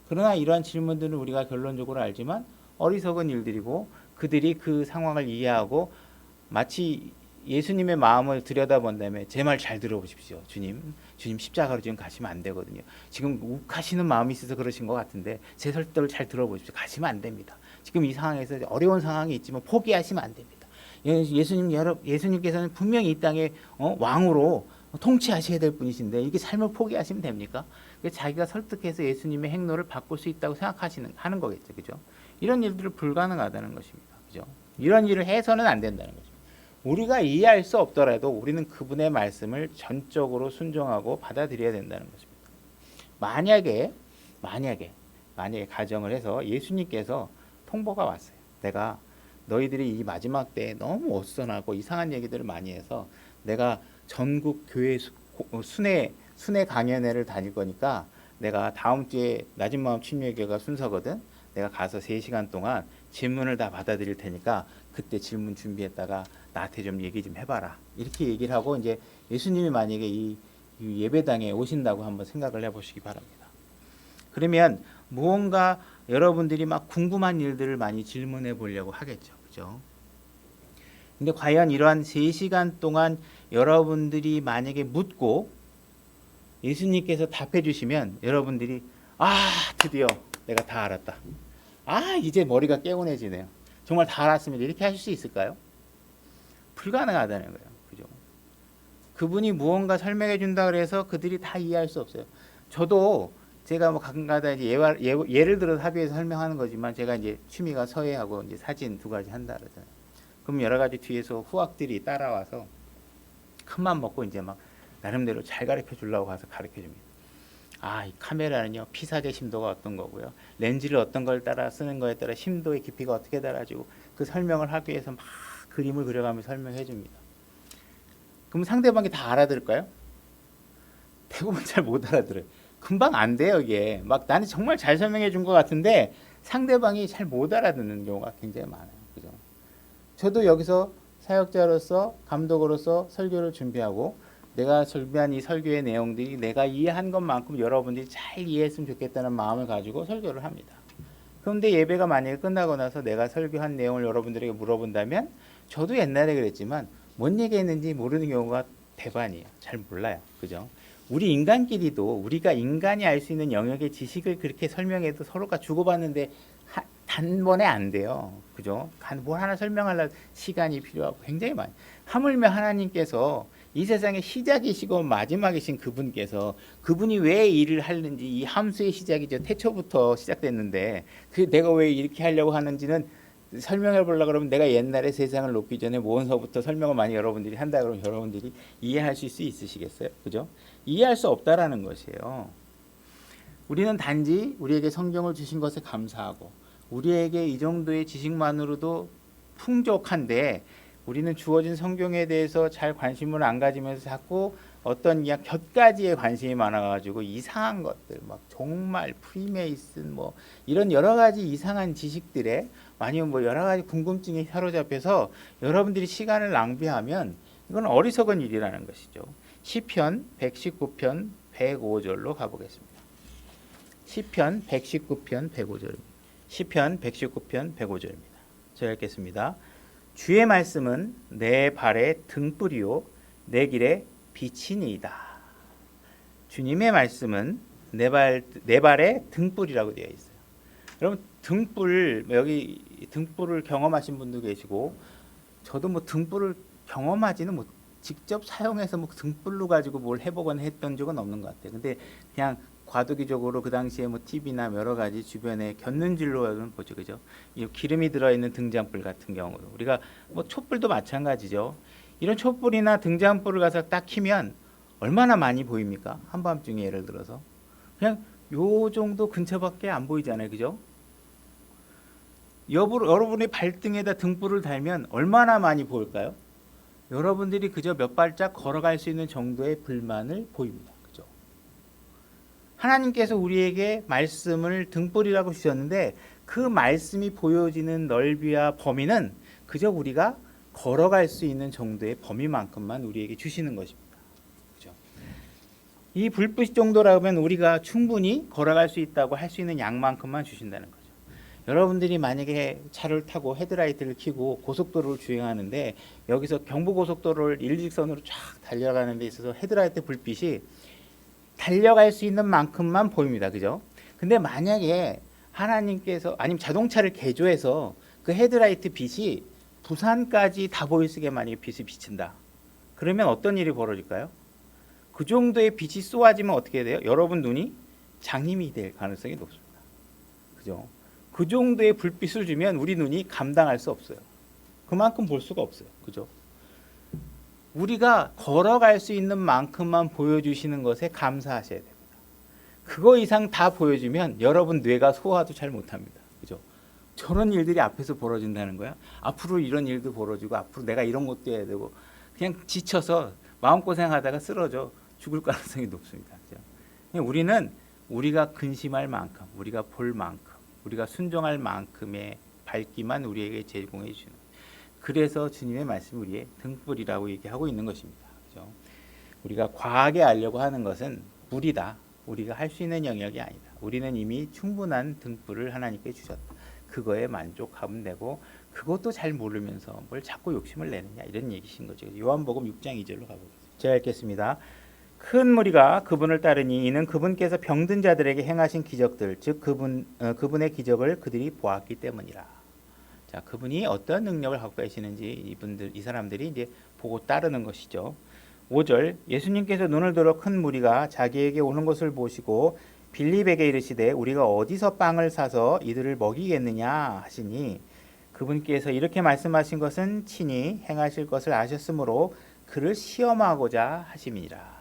그러나 이러한 질문들은 우리가 결론적으로 알지만 어리석은 일들이고 그들이 그 상황을 이해하고 마치 예수님의 마음을 들여다본다면 제 말 잘 들어보십시오. 주님 십자가로 지금 가시면 안 되거든요. 지금 욱하시는 마음이 있어서 그러신 것 같은데 제 설득을 잘 들어보십시오. 가시면 안 됩니다. 지금 이 상황에서 어려운 상황이 있지만 포기하시면 안 됩니다. 예수님께서는 분명히 이 땅의 왕으로 통치하셔야 될 분이신데 이렇게 삶을 포기하시면 됩니까? 자기가 설득해서 예수님의 행로를 바꿀 수 있다고 하는 거겠죠, 그죠? 이런 일들은 불가능하다는 것입니다, 그죠? 이런 일을 해서는 안 된다는 거죠. 우리가 이해할 수 없더라도 우리는 그분의 말씀을 전적으로 순종하고 받아들여야 된다는 것입니다. 만약에 가정을 해서 예수님께서 통보가 왔어요. 내가 너희들이 이 마지막 때에 너무 어수선하고 이상한 얘기들을 많이 해서 내가 전국 교회 순회 강연회를 다닐 거니까 내가 다음 주에 낮은 마음 침례교회가 순서거든. 내가 가서 3시간 동안 질문을 다 받아들일 테니까 그때 질문 준비했다가 나한테 좀 얘기 좀 해봐라. 이렇게 얘기를 하고 이제 예수님이 만약에 이 예배당에 오신다고 한번 생각을 해보시기 바랍니다. 그러면 무언가 여러분들이 막 궁금한 일들을 많이 질문해 보려고 하겠죠. 그죠? 근데 과연 이러한 3시간 동안 여러분들이 만약에 묻고 예수님께서 답해 주시면 여러분들이 드디어 내가 다 알았다. 이제 머리가 개운해지네요. 정말 다 알았습니다. 이렇게 하실 수 있을까요? 불가능하다는 거예요. 그죠? 그분이 무언가 설명해 준다 그래서 그들이 다 이해할 수 없어요. 저도 제가 뭐 가끔가다 이제 예를 들어서 합의해서 설명하는 거지만 제가 이제 취미가 서예하고 이제 사진 2가지 한다 그러잖아요. 그럼 여러 가지 뒤에서 후학들이 따라와서 큰맘 먹고 이제 막 나름대로 잘 가르쳐 주려고 가서 가르쳐 줍니다. 이 카메라는요 피사제 심도가 어떤 거고요, 렌즈를 어떤 걸 따라 쓰는 거에 따라 심도의 깊이가 어떻게 달라지고 그 설명을 하기 위해서 막 그림을 그려가며 설명해 줍니다. 그럼 상대방이 다 알아들을까요? 대부분 잘 못 알아들어요. 금방 안 돼요 이게. 막 나는 정말 잘 설명해 준 것 같은데 상대방이 잘 못 알아듣는 경우가 굉장히 많아요. 그죠? 저도 여기서 사역자로서 감독으로서 설교를 준비하고 내가 준비한 이 설교의 내용들이 내가 이해한 것만큼 여러분들이 잘 이해했으면 좋겠다는 마음을 가지고 설교를 합니다. 그런데 예배가 만약에 끝나고 나서 내가 설교한 내용을 여러분들에게 물어본다면 저도 옛날에 그랬지만 뭔 얘기했는지 모르는 경우가 대반이에요. 잘 몰라요. 그죠? 우리 인간끼리도 우리가 인간이 알 수 있는 영역의 지식을 그렇게 설명해도 서로가 주고받는데 단번에 안 돼요. 그죠? 뭘 하나 설명하려면 시간이 필요하고 굉장히 많아요. 하물며 하나님께서 이 세상의 시작이시고 마지막이신 그분께서 그분이 왜 일을 하는지 이 함수의 시작이죠. 태초부터 시작됐는데 내가 왜 이렇게 하려고 하는지는 설명해 보려고 그러면 내가 옛날에 세상을 놓기 전에 모원서부터 설명을 많이 여러분들이 한다 그러면 여러분들이 이해하실 수 있으시겠어요? 그죠? 이해할 수 없다라는 것이에요. 우리는 단지 우리에게 성경을 주신 것에 감사하고 우리에게 이 정도의 지식만으로도 풍족한데 우리는 주어진 성경에 대해서 잘 관심을 안 가지면서 자꾸 어떤 그냥 몇 가지에 관심이 많아가지고 이상한 것들 막 정말 프리메이슨 뭐 이런 여러 가지 이상한 지식들에 아니면 뭐 여러 가지 궁금증에 사로잡혀서 여러분들이 시간을 낭비하면 이건 어리석은 일이라는 것이죠. 시편 119편 105절로 가보겠습니다. 시편 119편 105절입니다. 시편 119편 105절입니다. 제가 읽겠습니다. 주의 말씀은 내 발의 등불이요 내 길의 빛이니이다. 주님의 말씀은 내 발의 등불이라고 되어 있어요. 여러분 등불 여기 등불을 경험하신 분도 계시고 저도 뭐 등불을 경험하지는 못 직접 사용해서 뭐 등불로 가지고 뭘 해보거나 했던 적은 없는 것 같아요. 근데 그냥 과도기적으로 그 당시에 뭐 TV나 여러 가지 주변에 곁눈질로는 보죠, 그죠? 이 기름이 들어있는 등잔불 같은 경우도 우리가 뭐 촛불도 마찬가지죠. 이런 촛불이나 등잔불을 가서 딱 켜면 얼마나 많이 보입니까? 한밤중에 예를 들어서 그냥 요 정도 근처밖에 안 보이잖아요, 그죠? 여러분의 발등에다 등불을 달면 얼마나 많이 보일까요? 여러분들이 그저 몇 발짝 걸어갈 수 있는 정도의 불만을 보입니다. 그죠? 하나님께서 우리에게 말씀을 등불이라고 주셨는데 그 말씀이 보여지는 넓이와 범위는 그저 우리가 걸어갈 수 있는 정도의 범위만큼만 우리에게 주시는 것입니다. 그죠? 이 불빛 정도라면 우리가 충분히 걸어갈 수 있다고 할 수 있는 양만큼만 주신다는 거죠. 여러분들이 만약에 차를 타고 헤드라이트를 켜고 고속도로를 주행하는데 여기서 경부고속도로를 일직선으로 쫙 달려가는 데 있어서 헤드라이트 불빛이 달려갈 수 있는 만큼만 보입니다. 그죠? 근데 만약에 하나님께서 아니면 자동차를 개조해서 그 헤드라이트 빛이 부산까지 다 보일 수 있게 만약에 빛이 비친다. 그러면 어떤 일이 벌어질까요? 그 정도의 빛이 쏘아지면 어떻게 돼요? 여러분 눈이 장님이 될 가능성이 높습니다. 그죠? 그 정도의 불빛을 주면 우리 눈이 감당할 수 없어요. 그만큼 볼 수가 없어요. 그죠? 우리가 걸어갈 수 있는 만큼만 보여주시는 것에 감사하셔야 됩니다. 그거 이상 다 보여주면 여러분 뇌가 소화도 잘 못합니다. 그죠? 저런 일들이 앞에서 벌어진다는 거야. 앞으로 이런 일도 벌어지고 앞으로 내가 이런 것도 해야 되고 그냥 지쳐서 마음고생하다가 쓰러져 죽을 가능성이 높습니다. 그죠? 우리는 우리가 근심할 만큼 우리가 볼 만큼 우리가 순종할 만큼의 밝기만 우리에게 제공해 주시는 거예요. 그래서 주님의 말씀이 우리의 등불이라고 얘기하고 있는 것입니다. 그렇죠? 우리가 과하게 알려고 하는 것은 무리다. 우리가 할 수 있는 영역이 아니다. 우리는 이미 충분한 등불을 하나님께 주셨다. 그거에 만족하면 되고 그것도 잘 모르면서 뭘 자꾸 욕심을 내느냐 이런 얘기신 거죠. 요한복음 6장 2절로 가보겠습니다. 제가 읽겠습니다. 큰 무리가 그분을 따르니 이는 그분께서 병든 자들에게 행하신 기적들 즉 그분의 기적을 그들이 보았기 때문이라. 자, 그분이 어떤 능력을 갖고 계시는지 이 사람들이 이제 보고 따르는 것이죠. 5절 예수님께서 눈을 들어 큰 무리가 자기에게 오는 것을 보시고 빌립에게 이르시되 우리가 어디서 빵을 사서 이들을 먹이겠느냐 하시니 그분께서 이렇게 말씀하신 것은 친히 행하실 것을 아셨으므로 그를 시험하고자 하심이니라.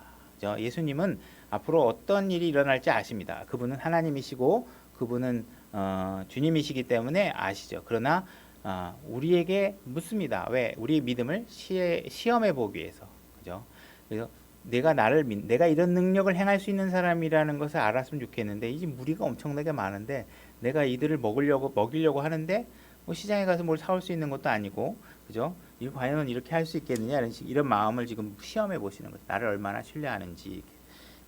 예수님은 앞으로 어떤 일이 일어날지 아십니다. 그분은 하나님이시고 그분은 주님이시기 때문에 아시죠. 그러나 우리에게 묻습니다. 왜? 우리의 믿음을 시험해 보기 위해서. 그죠? 그래서 내가 이런 능력을 행할 수 있는 사람이라는 것을 알았으면 좋겠는데 이제 무리가 엄청나게 많은데 내가 이들을 먹이려고 하는데 뭐 시장에 가서 뭘 사올 수 있는 것도 아니고, 그죠? 이거 과연 이렇게 할 수 있겠느냐 이런 마음을 지금 시험해 보시는 거죠. 나를 얼마나 신뢰하는지.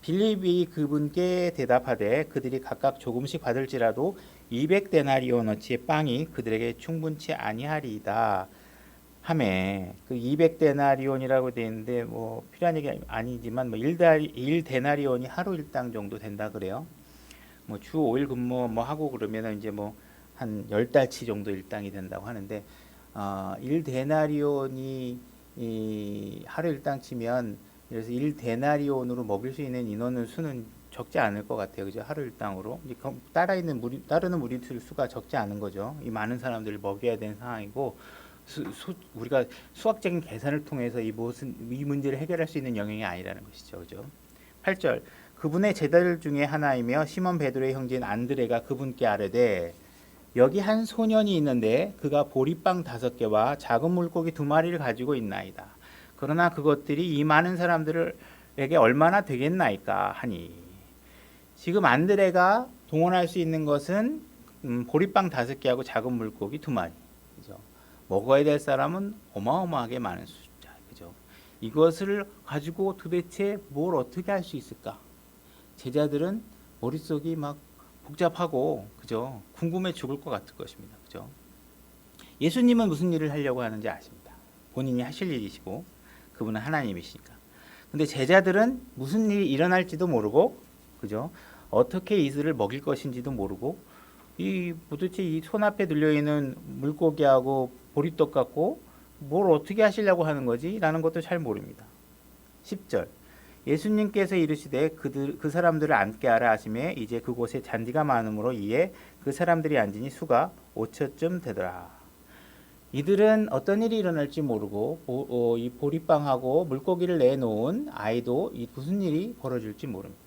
빌립이 그분께 대답하되 그들이 각각 조금씩 받을지라도 200데나리온어치의 빵이 그들에게 충분치 아니하리이다 하매, 그 200데나리온이라고 되어 있는데 뭐 필요한 얘기 아니지만 뭐 1데나리온이 하루 일당 정도 된다 그래요. 뭐 주 5일 근무 뭐 하고 그러면은 이제 뭐 한 10달치 정도 일당이 된다고 하는데 1데나리온이 하루 일당 치면 그래서 1데나리온으로 먹일 수 있는 인원의 수는 적지 않을 것 같아요. 그죠? 하루 일당으로. 따르는 무리들 수가 적지 않은 거죠. 이 많은 사람들을 먹여야 되는 상황이고 우리가 수학적인 계산을 통해서 이 문제를 해결할 수 있는 영역이 아니라는 것이죠. 그죠? 8절 그분의 제자들 중에 하나이며 시몬 베드로의 형제인 안드레가 그분께 아뢰되 여기 한 소년이 있는데 그가 보리빵 5개와 작은 물고기 2마리를 가지고 있나이다. 그러나 그것들이 이 많은 사람들을 에게 얼마나 되겠나이까 하니. 지금 안드레가 동원할 수 있는 것은 보리빵 5개하고 작은 물고기 2마리. 그죠? 먹어야 될 사람은 어마어마하게 많은 숫자. 그죠? 이것을 가지고 도대체 뭘 어떻게 할 수 있을까? 제자들은 머릿속이 막 복잡하고, 그죠? 궁금해 죽을 것 같을 것입니다. 그죠? 예수님은 무슨 일을 하려고 하는지 아십니다. 본인이 하실 일이시고 그분은 하나님이시니까. 근데 제자들은 무슨 일이 일어날지도 모르고, 그죠? 어떻게 이들을 먹일 것인지도 모르고, 도대체 이 손 앞에 들려 있는 물고기하고 보리떡 갖고 뭘 어떻게 하시려고 하는 거지? 라는 것도 잘 모릅니다. 10절. 예수님께서 이르시되 그 사람들을 앉게 하라 하시매 이제 그곳에 잔디가 많으므로 이에 그 사람들이 앉으니 수가 5천쯤 되더라. 이들은 어떤 일이 일어날지 모르고 이 보리빵하고 물고기를 내놓은 아이도 무슨 일이 벌어질지 모릅니다.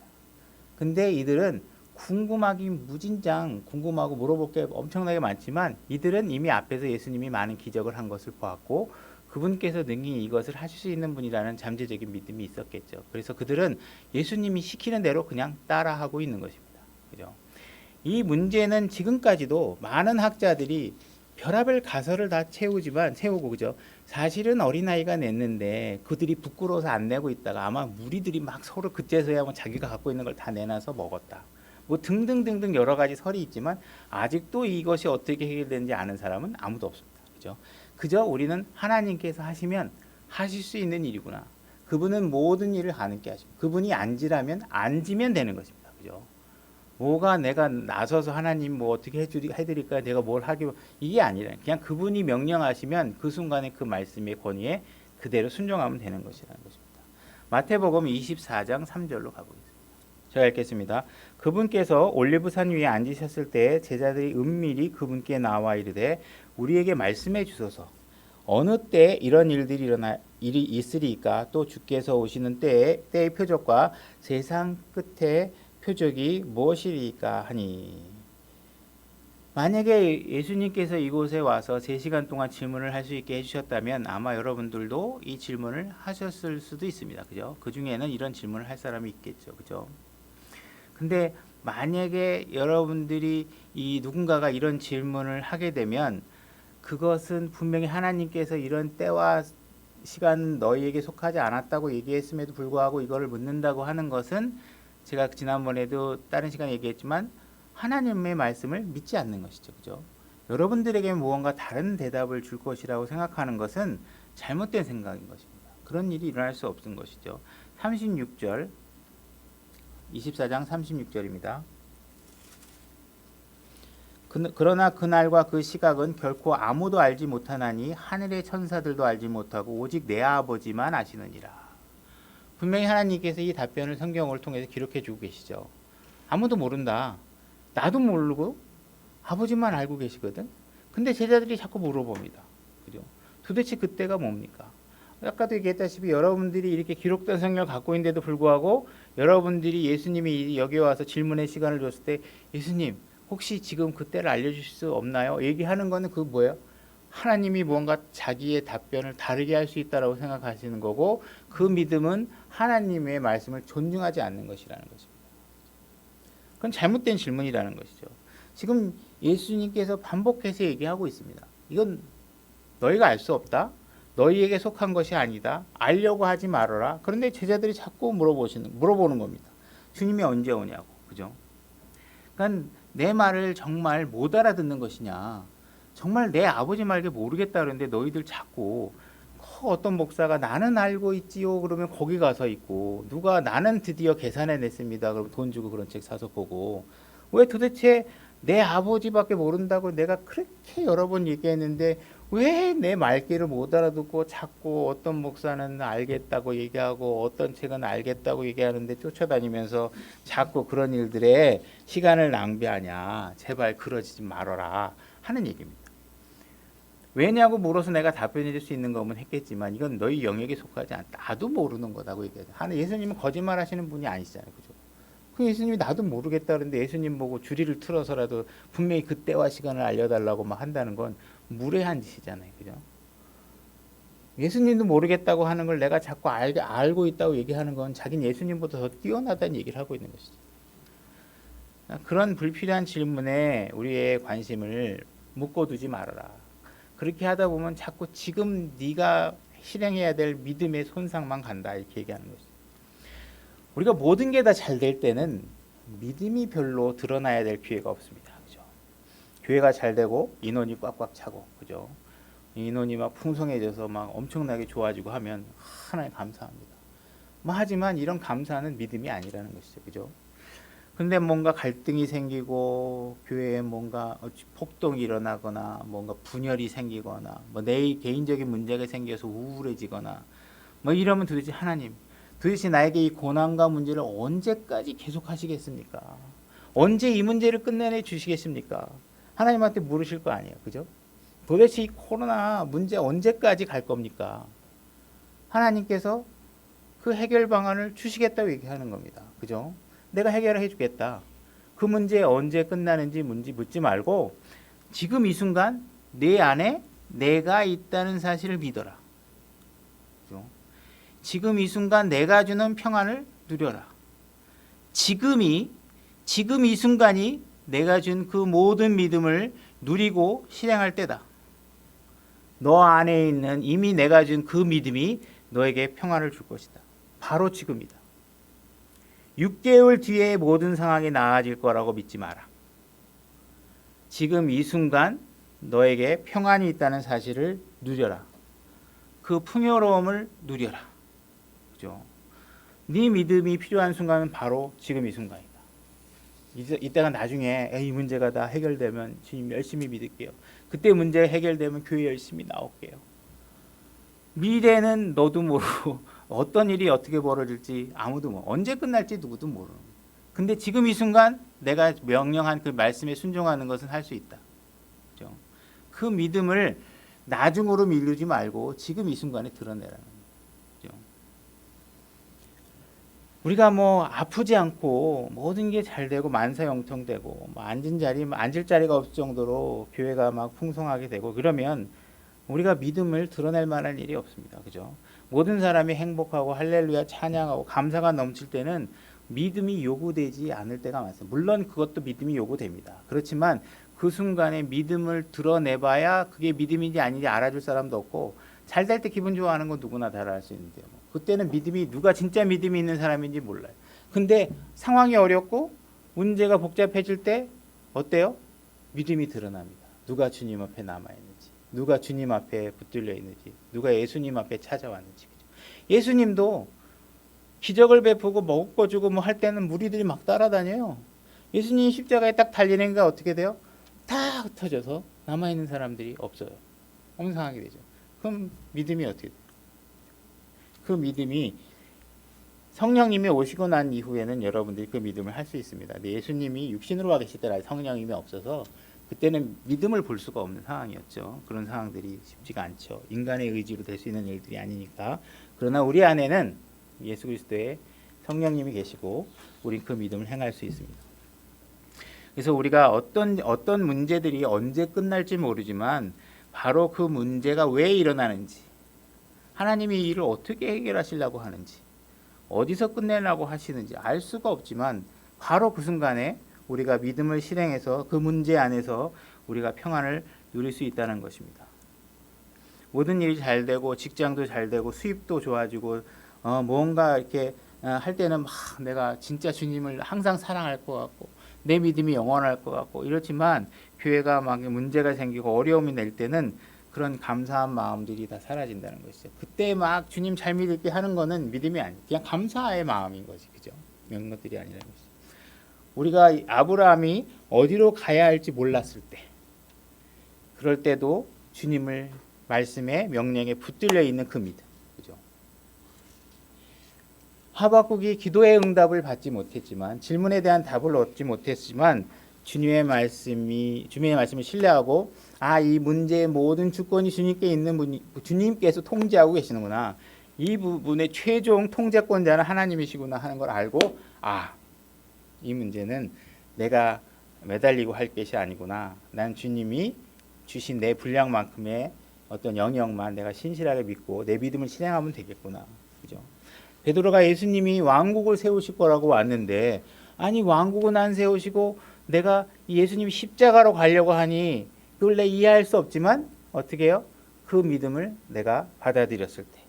근데 이들은 궁금하긴 무진장 궁금하고 물어볼 게 엄청나게 많지만 이들은 이미 앞에서 예수님이 많은 기적을 한 것을 보았고 그분께서 능히 이것을 하실 수 있는 분이라는 잠재적인 믿음이 있었겠죠. 그래서 그들은 예수님이 시키는 대로 그냥 따라하고 있는 것입니다. 그죠? 이 문제는 지금까지도 많은 학자들이 별의별 가설을 다 채우고 그죠? 사실은 어린아이가 냈는데 그들이 부끄러워서 안 내고 있다가 아마 무리들이 막 서로 그제서야 뭐 자기가 갖고 있는 걸 다 내놔서 먹었다. 뭐 등등등등 여러 가지 설이 있지만 아직도 이것이 어떻게 해결되는지 아는 사람은 아무도 없습니다. 그죠? 그저 우리는 하나님께서 하시면 하실 수 있는 일이구나. 그분은 모든 일을 가능케 하십니다. 그분이 앉으라면 앉으면 되는 것입니다. 그죠? 뭐가 내가 나서서 하나님 뭐 어떻게 해드릴까요? 내가 뭘 하기 이게 아니라 그냥 그분이 명령하시면 그 순간에 그 말씀의 권위에 그대로 순종하면 되는 것이라는 것입니다. 마태복음 24장 3절로 가보겠습니다. 제가 읽겠습니다. 그분께서 올리브산 위에 앉으셨을 때 제자들이 은밀히 그분께 나와 이르되 우리에게 말씀해 주소서. 어느 때 이런 일이 있으리까? 또 주께서 오시는 때의 표적과 세상 끝에 표적이 무엇이리까 하니. 만약에 예수님께서 이곳에 와서 3시간 동안 질문을 할 수 있게 해주셨다면 아마 여러분들도 이 질문을 하셨을 수도 있습니다. 그죠? 그 중에는 이런 질문을 할 사람이 있겠죠. 그죠? 근데 만약에 여러분들이 누군가가 이런 질문을 하게 되면 그것은 분명히 하나님께서 이런 때와 시간은 너희에게 속하지 않았다고 얘기했음에도 불구하고 이거를 묻는다고 하는 것은 제가 지난번에도 다른 시간에 얘기했지만 하나님의 말씀을 믿지 않는 것이죠. 그죠? 여러분들에게 무언가 다른 대답을 줄 것이라고 생각하는 것은 잘못된 생각인 것입니다. 그런 일이 일어날 수 없는 것이죠. 36절 24장 36절입니다. 그러나 그날과 그 시각은 결코 아무도 알지 못하나니 하늘의 천사들도 알지 못하고 오직 내 아버지만 아시느니라. 분명히 하나님께서 이 답변을 성경을 통해서 기록해 주고 계시죠. 아무도 모른다. 나도 모르고 아버지만 알고 계시거든. 근데 제자들이 자꾸 물어봅니다. 그죠? 도대체 그때가 뭡니까? 아까도 얘기했다시피 여러분들이 이렇게 기록된 성경을 갖고 있는데도 불구하고 여러분들이 예수님이 여기 와서 질문의 시간을 줬을 때 예수님 혹시 지금 그때를 알려주실 수 없나요? 얘기하는 거는 그 뭐예요? 하나님이 뭔가 자기의 답변을 다르게 할 수 있다라고 생각하시는 거고 그 믿음은 하나님의 말씀을 존중하지 않는 것이라는 것입니다. 그건 잘못된 질문이라는 것이죠. 지금 예수님께서 반복해서 얘기하고 있습니다. 이건 너희가 알 수 없다. 너희에게 속한 것이 아니다. 알려고 하지 말아라. 그런데 제자들이 자꾸 물어보는 겁니다. 주님이 언제 오냐고. 그죠? 그러니까 내 말을 정말 못 알아듣는 것이냐. 정말 내 아버지 말게 모르겠다 그러는데 너희들 자꾸 어떤 목사가 나는 알고 있지요. 그러면 거기 가서 있고 누가 나는 드디어 계산해냈습니다. 그럼 돈 주고 그런 책 사서 보고 왜 도대체 내 아버지밖에 모른다고 내가 그렇게 여러 번 얘기했는데 왜 내 말귀를 못 알아듣고 자꾸 어떤 목사는 알겠다고 얘기하고 어떤 책은 알겠다고 얘기하는데 쫓아다니면서 자꾸 그런 일들에 시간을 낭비하냐. 제발 그러지 말아라 하는 얘기입니다. 왜냐고 물어서 내가 답변해 줄 수 있는 거면 했겠지만 이건 너희 영역에 속하지 않다. 나도 모르는 거다고 얘기하죠. 예수님은 거짓말 하시는 분이 아니시잖아요. 그죠? 그 예수님이 나도 모르겠다 그러는데 예수님 보고 주리를 틀어서라도 분명히 그때와 시간을 알려달라고 막 한다는 건 무례한 짓이잖아요. 그죠? 예수님도 모르겠다고 하는 걸 내가 자꾸 알고 있다고 얘기하는 건 자기는 예수님보다 더 뛰어나다는 얘기를 하고 있는 것이죠. 그런 불필요한 질문에 우리의 관심을 묶어두지 말아라. 그렇게 하다 보면 자꾸 지금 네가 실행해야 될 믿음의 손상만 간다 이렇게 얘기하는 거죠. 우리가 모든 게 다 잘 될 때는 믿음이 별로 드러나야 될 기회가 없습니다. 그죠? 교회가 잘 되고 인원이 꽉꽉 차고, 그죠? 인원이 막 풍성해져서 막 엄청나게 좋아지고 하면 하나님 감사합니다. 하지만 이런 감사는 믿음이 아니라는 것이죠. 그죠? 근데 뭔가 갈등이 생기고 교회에 뭔가 폭동이 일어나거나 뭔가 분열이 생기거나 내 개인적인 문제가 생겨서 우울해지거나 이러면 도대체 하나님, 도대체 나에게 이 고난과 문제를 언제까지 계속 하시겠습니까? 언제 이 문제를 끝내내 주시겠습니까? 하나님한테 물으실 거 아니에요. 그죠? 도대체 이 코로나 문제 언제까지 갈 겁니까? 하나님께서 그 해결 방안을 주시겠다고 얘기하는 겁니다. 그죠? 내가 해결해 주겠다. 그 문제 언제 끝나는지 묻지 말고 지금 이 순간 내 안에 내가 있다는 사실을 믿어라. 그죠? 지금 이 순간 내가 주는 평안을 누려라. 지금 이 순간이 내가 준 그 모든 믿음을 누리고 실행할 때다. 너 안에 있는 이미 내가 준 그 믿음이 너에게 평안을 줄 것이다. 바로 지금이다. 6개월 뒤에 모든 상황이 나아질 거라고 믿지 마라. 지금 이 순간 너에게 평안이 있다는 사실을 누려라. 그 풍요로움을 누려라. 그죠? 네 믿음이 필요한 순간은 바로 지금 이 순간이다. 이때가 나중에 이 문제가 다 해결되면 주님 열심히 믿을게요. 그때 문제 해결되면 교회 열심히 나올게요. 미래는 너도 모르고 어떤 일이 어떻게 벌어질지 아무도 모르고 언제 끝날지 누구도 모르는. 근데 지금 이 순간 내가 명령한 그 말씀에 순종하는 것은 할 수 있다. 그죠? 그 믿음을 나중으로 미루지 말고 지금 이 순간에 드러내라는 거죠. 우리가 아프지 않고 모든 게 잘 되고 만사형통되고 앉을 자리가 없을 정도로 교회가 막 풍성하게 되고 그러면 우리가 믿음을 드러낼 만한 일이 없습니다. 그죠? 모든 사람이 행복하고 할렐루야 찬양하고 감사가 넘칠 때는 믿음이 요구되지 않을 때가 많습니다. 물론 그것도 믿음이 요구됩니다. 그렇지만 그 순간에 믿음을 드러내봐야 그게 믿음인지 아닌지 알아줄 사람도 없고 잘 될 때 기분 좋아하는 건 누구나 다 알 수 있는데요. 그때는 믿음이 누가 진짜 믿음이 있는 사람인지 몰라요. 근데 상황이 어렵고 문제가 복잡해질 때 어때요? 믿음이 드러납니다. 누가 주님 앞에 남아있는지, 누가 주님 앞에 붙들려 있는지, 누가 예수님 앞에 찾아왔는지. 예수님도 기적을 베푸고 먹을 거 주고 할 때는 무리들이 막 따라다녀요. 예수님이 십자가에 딱 달리는 게 어떻게 돼요? 다 흩어져서 남아있는 사람들이 없어요. 없는 상황이 되죠. 그럼 믿음이 어떻게 돼요? 그 믿음이 성령님이 오시고 난 이후에는 여러분들이 그 믿음을 할 수 있습니다. 근데 예수님이 육신으로 와 계실 때라 성령님이 없어서 그때는 믿음을 볼 수가 없는 상황이었죠. 그런 상황들이 쉽지가 않죠. 인간의 의지로 될 수 있는 일들이 아니니까. 그러나 우리 안에는 예수 그리스도의 성령님이 계시고 우린 그 믿음을 행할 수 있습니다. 그래서 우리가 어떤 문제들이 언제 끝날지 모르지만 바로 그 문제가 왜 일어나는지, 하나님이 이 일을 어떻게 해결하시려고 하는지, 어디서 끝내려고 하시는지 알 수가 없지만 바로 그 순간에 우리가 믿음을 실행해서 그 문제 안에서 우리가 평안을 누릴 수 있다는 것입니다. 모든 일이 잘 되고 직장도 잘 되고 수입도 좋아지고 뭔가 이렇게 할 때는 막 내가 진짜 주님을 항상 사랑할 것 같고 내 믿음이 영원할 것 같고 이렇지만 교회가 막 문제가 생기고 어려움이 낼 때는 그런 감사한 마음들이 다 사라진다는 것이죠. 그때 막 주님 잘 믿을게 하는 거는 믿음이 아니에요. 그냥 감사의 마음인 거지. 그죠? 이런 것들이 아니라는 것이죠. 우리가 아브라함이 어디로 가야 할지 몰랐을 때, 그럴 때도 주님을 말씀에 명령에 붙들려 있는 그 믿음. 그죠? 하박국이 기도의 응답을 받지 못했지만 질문에 대한 답을 얻지 못했지만 주님의 말씀을 신뢰하고 이 문제의 모든 주권이 주님께 있는 분이 주님께서 통제하고 계시는구나. 이 부분의 최종 통제권자는 하나님이시구나 하는 걸 알고 이 문제는 내가 매달리고 할 것이 아니구나. 난 주님이 주신 내 분량만큼의 어떤 영역만 내가 신실하게 믿고 내 믿음을 실행하면 되겠구나. 그죠? 베드로가 예수님이 왕국을 세우실 거라고 왔는데 아니 왕국은 안 세우시고 내가 예수님이 십자가로 가려고 하니 그걸 내 이해할 수 없지만 어떻게 해요? 그 믿음을 내가 받아들였을 때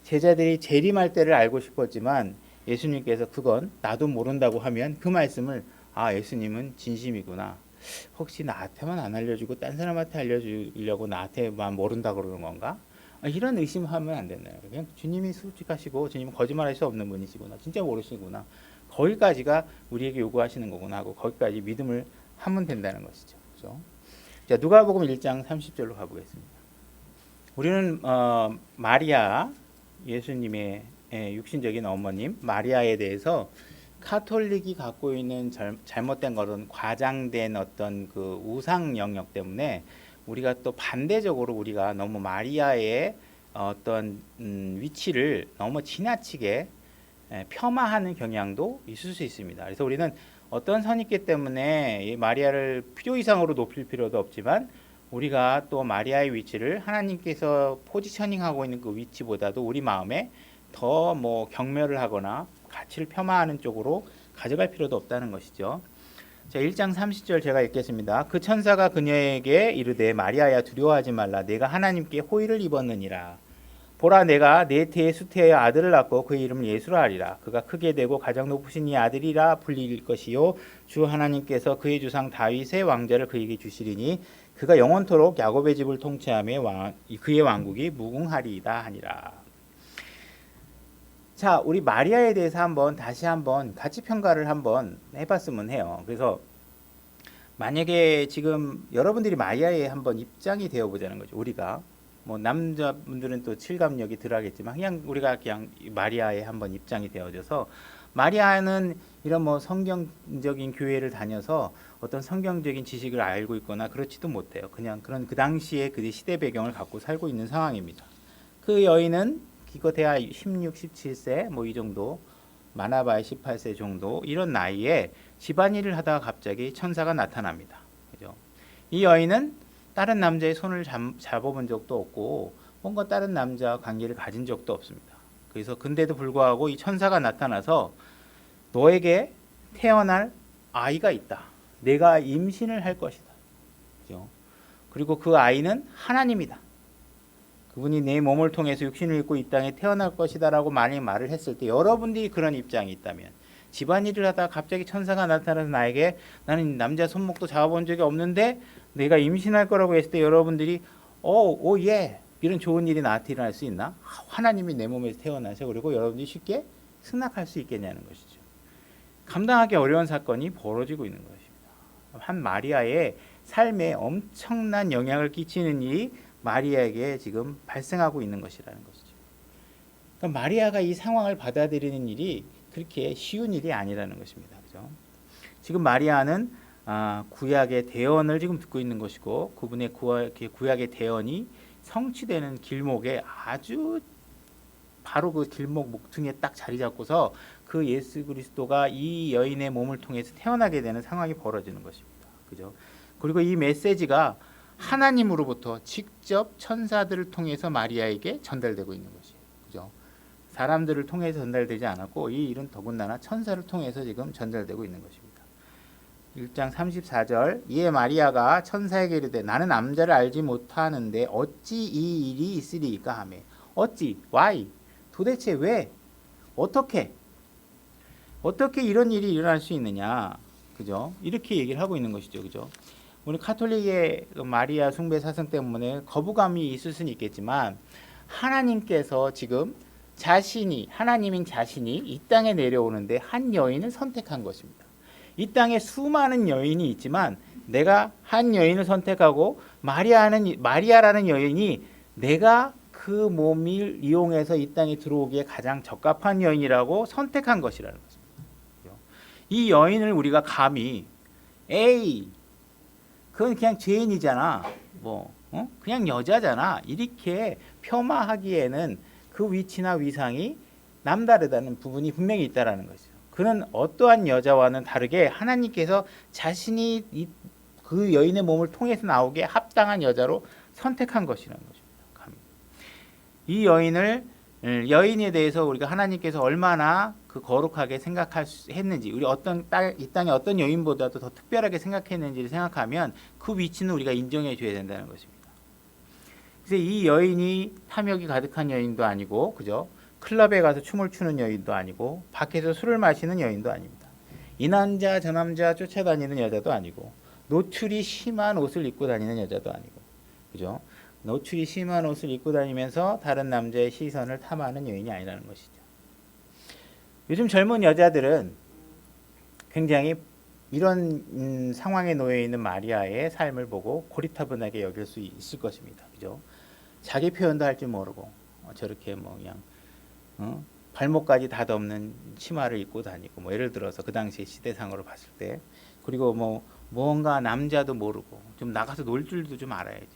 제자들이 재림할 때를 알고 싶었지만 예수님께서 그건 나도 모른다고 하면 그 말씀을 아 예수님은 진심이구나. 혹시 나한테만 안 알려주고 딴 사람한테 알려주려고 나한테만 모른다 그러는 건가? 이런 의심하면 안 된다. 그냥 주님이 솔직하시고 주님은 거짓말할 수 없는 분이시구나. 진짜 모르시구나. 거기까지가 우리에게 요구하시는 거구나 하고 거기까지 믿음을 하면 된다는 것이죠. 그렇죠? 자, 누가복음 1장 30절로 가보겠습니다. 우리는 마리아 예수님의 육신적인 어머님 마리아에 대해서 카톨릭이 갖고 있는 잘못된 것은 과장된 어떤 그 우상 영역 때문에 우리가 또 반대적으로 우리가 너무 마리아의 어떤 위치를 너무 지나치게 폄하하는 경향도 있을 수 있습니다. 그래서 우리는 어떤 선입견 때문에 이 마리아를 필요 이상으로 높일 필요도 없지만 우리가 또 마리아의 위치를 하나님께서 포지셔닝하고 있는 그 위치보다도 우리 마음에 더 뭐 경멸을 하거나 가치를 폄하하는 쪽으로 가져갈 필요도 없다는 것이죠. 자, 1장 30절 제가 읽겠습니다. 그 천사가 그녀에게 이르되 마리아야 두려워하지 말라 내가 하나님께 호의를 입었느니라. 보라 내가 내 태에 수태하여 아들을 낳고 그의 이름을 예수라 하리라. 그가 크게 되고 가장 높으신 이 아들이라 불릴 것이요 주 하나님께서 그의 주상 다윗의 왕좌를 그에게 주시리니 그가 영원토록 야곱의 집을 통치하며 그의 왕국이 무궁하리이다 하니라. 자, 우리 마리아에 대해서 다시 한번 가치 평가를 한번 해봤으면 해요. 그래서 만약에 지금 여러분들이 마리아에 한번 입장이 되어 보자는 거죠. 우리가 뭐 남자분들은 또 칠감력이 덜하겠지만 그냥 우리가 그냥 마리아에 한번 입장이 되어져서 마리아는 이런 뭐 성경적인 교회를 다녀서 어떤 성경적인 지식을 알고 있거나 그렇지도 못해요. 그냥 그런 그 당시에 그 시대 배경을 갖고 살고 있는 상황입니다. 그 여인은 기껏해야 16, 17세 뭐 이 정도 많아봐야 18세 정도 이런 나이에 집안일을 하다가 갑자기 천사가 나타납니다. 그죠? 이 여인은 다른 남자의 손을 잡아본 적도 없고 뭔가 다른 남자와 관계를 가진 적도 없습니다. 그래서 근데도 불구하고 이 천사가 나타나서 너에게 태어날 아이가 있다. 내가 임신을 할 것이다. 그죠? 그리고 그 아이는 하나님이다. 그분이 내 몸을 통해서 육신을 입고 이 땅에 태어날 것이다 라고 만약 말을 했을 때 여러분들이 그런 입장이 있다면 집안일을 하다가 갑자기 천사가 나타나서 나에게 나는 남자 손목도 잡아본 적이 없는데 내가 임신할 거라고 했을 때 여러분들이 예 이런 좋은 일이 나한테 일어날 수 있나? 하나님이 내 몸에서 태어나셔. 그리고 여러분들이 쉽게 승낙할 수 있겠냐는 것이죠. 감당하기 어려운 사건이 벌어지고 있는 것입니다. 한 마리아의 삶에 엄청난 영향을 끼치는 일이 마리아에게 지금 발생하고 있는 것이라는 것이죠. 그러니까 마리아가 이 상황을 받아들이는 일이 그렇게 쉬운 일이 아니라는 것입니다. 그죠? 지금 마리아는 구약의 대언을 지금 듣고 있는 것이고 그분의 구약의 대언이 성취되는 길목에 아주 바로 그 길목 목퉁이에 딱 자리 잡고서 그 예수 그리스도가 이 여인의 몸을 통해서 태어나게 되는 상황이 벌어지는 것입니다. 그죠? 그리고 이 메시지가 하나님으로부터 직접 천사들을 통해서 마리아에게 전달되고 있는 것이에요. 그죠? 사람들을 통해서 전달되지 않았고 이 일은 더군다나 천사를 통해서 지금 전달되고 있는 것입니다. 1장 34절 이에 마리아가 천사에게 이르되 나는 남자를 알지 못하는데 어찌 이 일이 있으리이까 하매 어찌 why 도대체 왜 어떻게 이런 일이 일어날 수 있느냐 그죠? 이렇게 얘기를 하고 있는 것이죠. 그죠? 우리 카톨릭의 마리아 숭배 사상 때문에 거부감이 있을 수는 있겠지만 하나님께서 지금 하나님인 자신이 이 땅에 내려오는데 한 여인을 선택한 것입니다. 이 땅에 수많은 여인이 있지만 내가 한 여인을 선택하고 마리아라는 여인이 내가 그 몸을 이용해서 이 땅에 들어오기에 가장 적합한 여인이라고 선택한 것이라는 것입니다. 이 여인을 우리가 감히 그건 그냥 죄인이잖아. 그냥 여자잖아. 이렇게 폄하하기에는 그 위치나 위상이 남다르다는 부분이 분명히 있다라는 것이죠. 그는 어떠한 여자와는 다르게 하나님께서 자신이 그 여인의 몸을 통해서 나오게 합당한 여자로 선택한 것이라는 것입니다. 이 여인에 대해서 우리가 하나님께서 얼마나 그 거룩하게 생각했는지, 우리 이 땅의 어떤 여인보다도 더 특별하게 생각했는지를 생각하면 그 위치는 우리가 인정해 줘야 된다는 것입니다. 그래서 이 여인이 탐욕이 가득한 여인도 아니고, 그죠? 클럽에 가서 춤을 추는 여인도 아니고, 밖에서 술을 마시는 여인도 아닙니다. 이 남자 저 남자 쫓아다니는 여자도 아니고, 노출이 심한 옷을 입고 다니는 여자도 아니고, 그죠? 노출이 심한 옷을 입고 다니면서 다른 남자의 시선을 탐하는 여인이 아니라는 것이죠. 요즘 젊은 여자들은 굉장히 이런 상황에 놓여 있는 마리아의 삶을 보고 고리타분하게 여길 수 있을 것입니다. 그죠? 자기 표현도 할 줄 모르고 저렇게 뭐 그냥 발목까지 덧없는 치마를 입고 다니고, 뭐 예를 들어서 그 당시 시대상으로 봤을 때, 그리고 뭐 뭔가 남자도 모르고 좀 나가서 놀 줄도 좀 알아야지.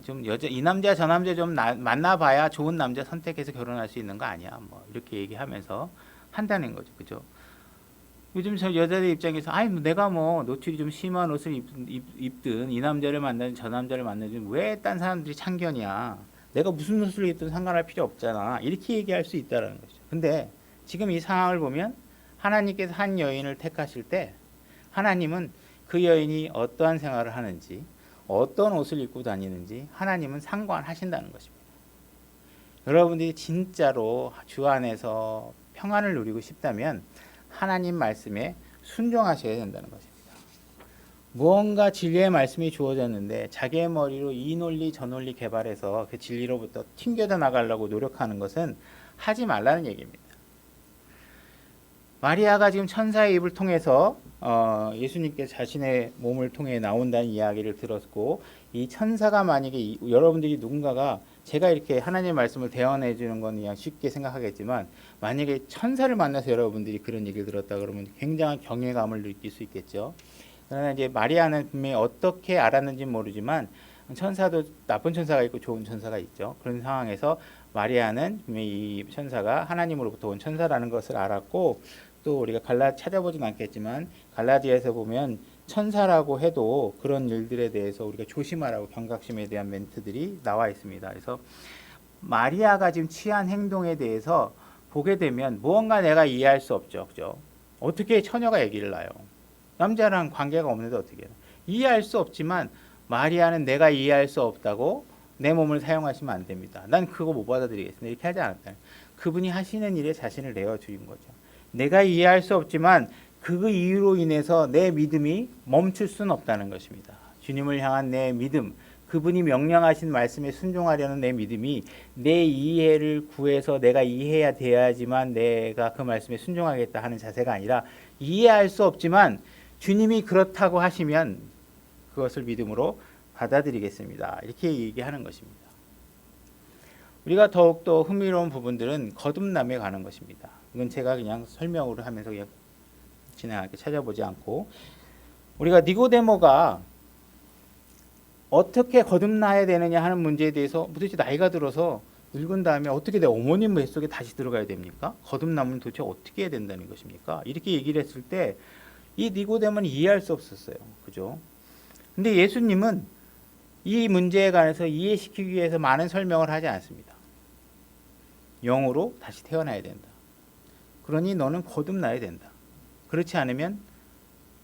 좀 이 남자 저 남자 좀 만나봐야 좋은 남자 선택해서 결혼할 수 있는 거 아니야? 뭐 이렇게 얘기하면서 한다는 거죠, 그죠? 요즘 저 여자들 입장에서 내가 뭐 노출이 좀 심한 옷을 입든 이 남자를 만나든 저 남자를 만나든 왜 딴 사람들이 참견이야? 내가 무슨 옷을 입든 상관할 필요 없잖아. 이렇게 얘기할 수 있다는 거죠. 근데 지금 이 상황을 보면 하나님께서 한 여인을 택하실 때 하나님은 그 여인이 어떠한 생활을 하는지, 어떤 옷을 입고 다니는지 하나님은 상관하신다는 것입니다. 여러분들이 진짜로 주 안에서 평안을 누리고 싶다면 하나님 말씀에 순종하셔야 된다는 것입니다. 무언가 진리의 말씀이 주어졌는데 자기의 머리로 이 논리 저 논리 개발해서 그 진리로부터 튕겨져 나가려고 노력하는 것은 하지 말라는 얘기입니다. 마리아가 지금 천사의 입을 통해서 예수님께 자신의 몸을 통해 나온다는 이야기를 들었고, 이 천사가 만약에 여러분들이 누군가가, 제가 이렇게 하나님의 말씀을 대언해 주는 건 그냥 쉽게 생각하겠지만, 만약에 천사를 만나서 여러분들이 그런 얘기를 들었다 그러면 굉장한 경외감을 느낄 수 있겠죠. 그러나 이제 마리아는 분명히 어떻게 알았는지 모르지만 천사도 나쁜 천사가 있고 좋은 천사가 있죠. 그런 상황에서 마리아는 분명히 이 천사가 하나님으로부터 온 천사라는 것을 알았고, 또 우리가 찾아보진 않겠지만 갈라디아에서 보면 천사라고 해도 그런 일들에 대해서 우리가 조심하라고 경각심에 대한 멘트들이 나와 있습니다. 그래서 마리아가 지금 취한 행동에 대해서 보게 되면 무언가 내가 이해할 수 없죠. 그죠? 어떻게 처녀가 아기를 낳아요? 남자랑 관계가 없는데 어떻게 해요? 이해할 수 없지만 마리아는 내가 이해할 수 없다고 내 몸을 사용하시면 안 됩니다. 난 그거 못 받아들이겠습니다. 이렇게 하지 않았다. 그분이 하시는 일에 자신을 내어주인 거죠. 내가 이해할 수 없지만 그 이유로 인해서 내 믿음이 멈출 수는 없다는 것입니다. 주님을 향한 내 믿음, 그분이 명령하신 말씀에 순종하려는 내 믿음이 내 이해를 구해서 내가 이해해야 돼야지만 내가 그 말씀에 순종하겠다 하는 자세가 아니라, 이해할 수 없지만 주님이 그렇다고 하시면 그것을 믿음으로 받아들이겠습니다. 이렇게 얘기하는 것입니다. 우리가 더욱더 흥미로운 부분들은 거듭남에 관한 것입니다. 이건 제가 그냥 설명으로 하면서 그냥 진행하게 찾아보지 않고, 우리가 니고데모가 어떻게 거듭나야 되느냐 하는 문제에 대해서, 도대체 나이가 들어서 늙은 다음에 어떻게 내 어머님 뱃속에 다시 들어가야 됩니까? 거듭남은 도대체 어떻게 해야 된다는 것입니까? 이렇게 얘기를 했을 때 이 니고데모는 이해할 수 없었어요. 그죠? 근데 예수님은 이 문제에 관해서 이해시키기 위해서 많은 설명을 하지 않습니다. 영으로 다시 태어나야 된다. 그러니 너는 거듭나야 된다. 그렇지 않으면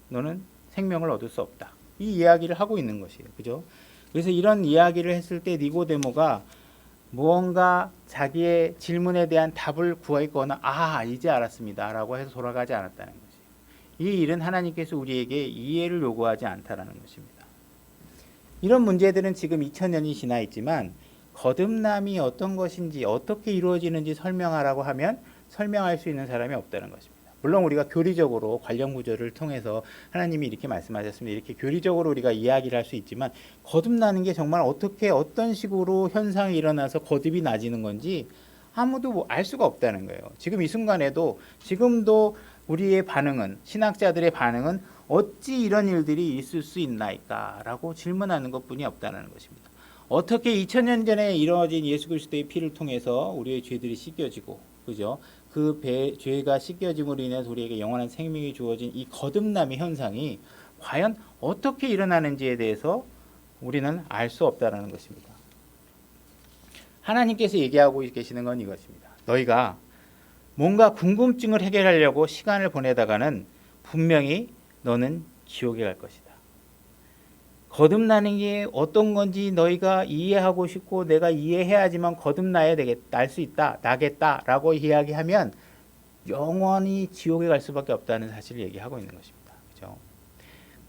너는 생명을 얻을 수 없다. 이 이야기를 하고 있는 것이에요. 그죠? 그래서 이런 이야기를 했을 때 니고데모가 무언가 자기의 질문에 대한 답을 구하거나 이제 알았습니다 라고 해서 돌아가지 않았다는 것이에요. 이 일은 하나님께서 우리에게 이해를 요구하지 않다라는 것입니다. 이런 문제들은 지금 2000년이 지나 있지만 거듭남이 어떤 것인지 어떻게 이루어지는지 설명하라고 하면 설명할 수 있는 사람이 없다는 것입니다. 물론 우리가 교리적으로 관련 구절을 통해서 하나님이 이렇게 말씀하셨습니다. 이렇게 교리적으로 우리가 이야기를 할 수 있지만 거듭나는 게 정말 어떻게 어떤 식으로 현상이 일어나서 거듭이 나지는 건지 아무도 알 수가 없다는 거예요. 지금 이 순간에도 지금도 우리의 반응은, 신학자들의 반응은 어찌 이런 일들이 있을 수 있나이까 라고 질문하는 것뿐이 없다는 것입니다. 어떻게 2000년 전에 이루어진 예수 그리스도의 피를 통해서 우리의 죄들이 씻겨지고, 그죠? 그 죄가 씻겨짐으로 인해서 우리에게 영원한 생명이 주어진 이 거듭남의 현상이 과연 어떻게 일어나는지에 대해서 우리는 알 수 없다라는 것입니다. 하나님께서 얘기하고 계시는 건 이것입니다. 너희가 뭔가 궁금증을 해결하려고 시간을 보내다가는 분명히 너는 지옥에 갈 것이다. 거듭나는 게 어떤 건지 너희가 이해하고 싶고 내가 이해해야지만 거듭나야 날 수 있다, 나겠다라고 이야기하면 영원히 지옥에 갈 수밖에 없다는 사실을 얘기하고 있는 것입니다. 그죠?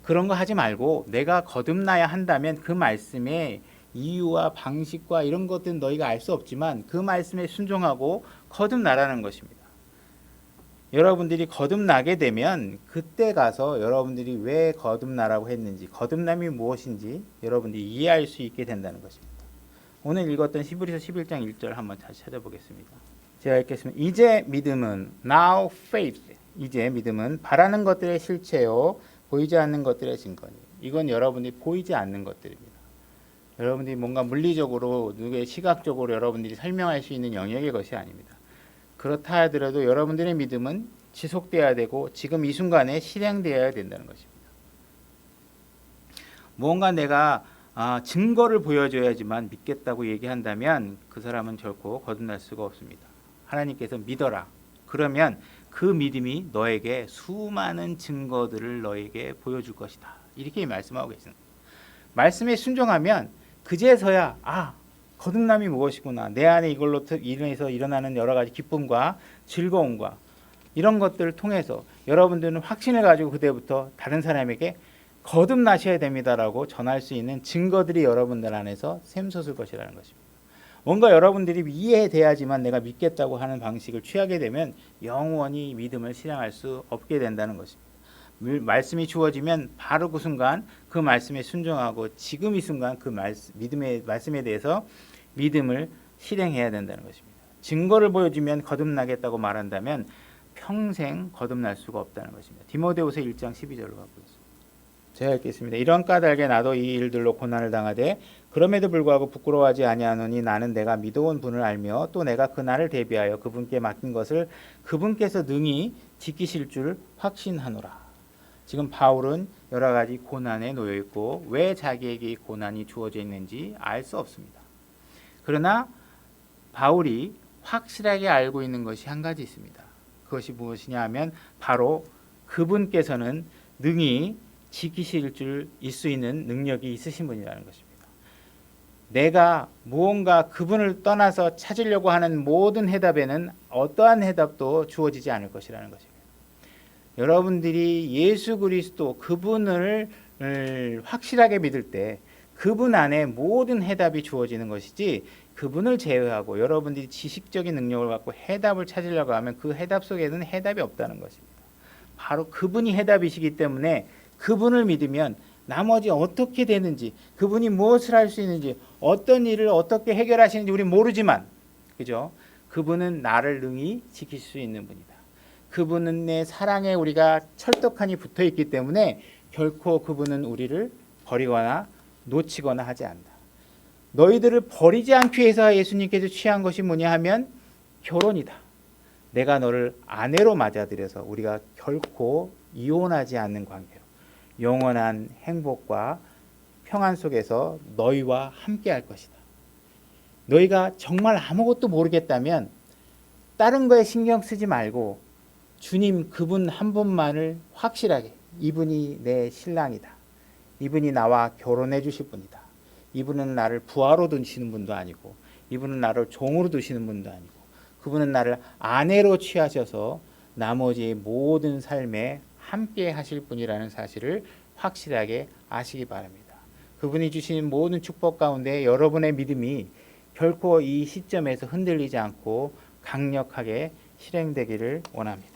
그런 거 하지 말고 내가 거듭나야 한다면 그 말씀의 이유와 방식과 이런 것들은 너희가 알 수 없지만 그 말씀에 순종하고 거듭나라는 것입니다. 여러분들이 거듭나게 되면 그때 가서 여러분들이 왜 거듭나라고 했는지, 거듭남이 무엇인지 여러분들이 이해할 수 있게 된다는 것입니다. 오늘 읽었던 히브리서 11장 1절 한번 다시 찾아보겠습니다. 제가 읽겠습니다. 이제 믿음은 now faith, 이제 믿음은 바라는 것들의 실체요 보이지 않는 것들의 증거니. 이건 여러분들이 보이지 않는 것들입니다. 여러분들이 뭔가 물리적으로 누구의 시각적으로 여러분들이 설명할 수 있는 영역의 것이 아닙니다. 그렇다 하더라도 여러분들의 믿음은 지속돼야 되고 지금 이 순간에 실행되어야 된다는 것입니다. 뭔가 내가 증거를 보여줘야지만 믿겠다고 얘기한다면 그 사람은 결코 거듭날 수가 없습니다. 하나님께서 믿어라. 그러면 그 믿음이 너에게 수많은 증거들을 너에게 보여줄 것이다. 이렇게 말씀하고 계십니다. 말씀에 순종하면 그제서야 거듭남이 무엇이구나. 내 안에 이걸로 인해서 일어나는 여러 가지 기쁨과 즐거움과 이런 것들을 통해서 여러분들은 확신을 가지고 그때부터 다른 사람에게 거듭나셔야 됩니다라고 전할 수 있는 증거들이 여러분들 안에서 샘솟을 것이라는 것입니다. 뭔가 여러분들이 이해돼야지만 내가 믿겠다고 하는 방식을 취하게 되면 영원히 믿음을 실행할 수 없게 된다는 것입니다. 말씀이 주어지면 바로 그 순간 그 말씀에 순종하고 지금 이 순간 그 말씀에 대해서 믿음을 실행해야 된다는 것입니다. 증거를 보여주면 거듭나겠다고 말한다면 평생 거듭날 수가 없다는 것입니다. 디모데후서 1장 12절로 가고 있습니다. 제가 읽겠습니다. 이런 까닭에 나도 이 일들로 고난을 당하되 그럼에도 불구하고 부끄러워하지 아니하노니 나는 내가 믿어온 분을 알며 또 내가 그날을 대비하여 그분께 맡긴 것을 그분께서 능히 지키실 줄 확신하노라. 지금 바울은 여러 가지 고난에 놓여 있고 왜 자기에게 이 고난이 주어져 있는지 알 수 없습니다. 그러나 바울이 확실하게 알고 있는 것이 한 가지 있습니다. 그것이 무엇이냐 하면 바로 그분께서는 능히 지키실 줄 수 있는 능력이 있으신 분이라는 것입니다. 내가 무언가 그분을 떠나서 찾으려고 하는 모든 해답에는 어떠한 해답도 주어지지 않을 것이라는 것입니다. 여러분들이 예수 그리스도 그분을 확실하게 믿을 때 그분 안에 모든 해답이 주어지는 것이지 그분을 제외하고 여러분들이 지식적인 능력을 갖고 해답을 찾으려고 하면 그 해답 속에는 해답이 없다는 것입니다. 바로 그분이 해답이시기 때문에 그분을 믿으면 나머지 어떻게 되는지 그분이 무엇을 할 수 있는지 어떤 일을 어떻게 해결하시는지 우리는 모르지만 그죠? 그분은 나를 능히 지킬 수 있는 분이다. 그분은 내 사랑에 우리가 철떡하니 붙어 있기 때문에 결코 그분은 우리를 버리거나 놓치거나 하지 않는다. 너희들을 버리지 않기 위해서 예수님께서 취한 것이 뭐냐 하면 결혼이다. 내가 너를 아내로 맞아들여서 우리가 결코 이혼하지 않는 관계로 영원한 행복과 평안 속에서 너희와 함께 할 것이다. 너희가 정말 아무것도 모르겠다면 다른 거에 신경 쓰지 말고 주님 그분 한 분만을 확실하게 이분이 내 신랑이다. 이분이 나와 결혼해 주실 분이다. 이분은 나를 부하로 두시는 분도 아니고 이분은 나를 종으로 두시는 분도 아니고 그분은 나를 아내로 취하셔서 나머지 모든 삶에 함께 하실 분이라는 사실을 확실하게 아시기 바랍니다. 그분이 주신 모든 축복 가운데 여러분의 믿음이 결코 이 시점에서 흔들리지 않고 강력하게 실행되기를 원합니다.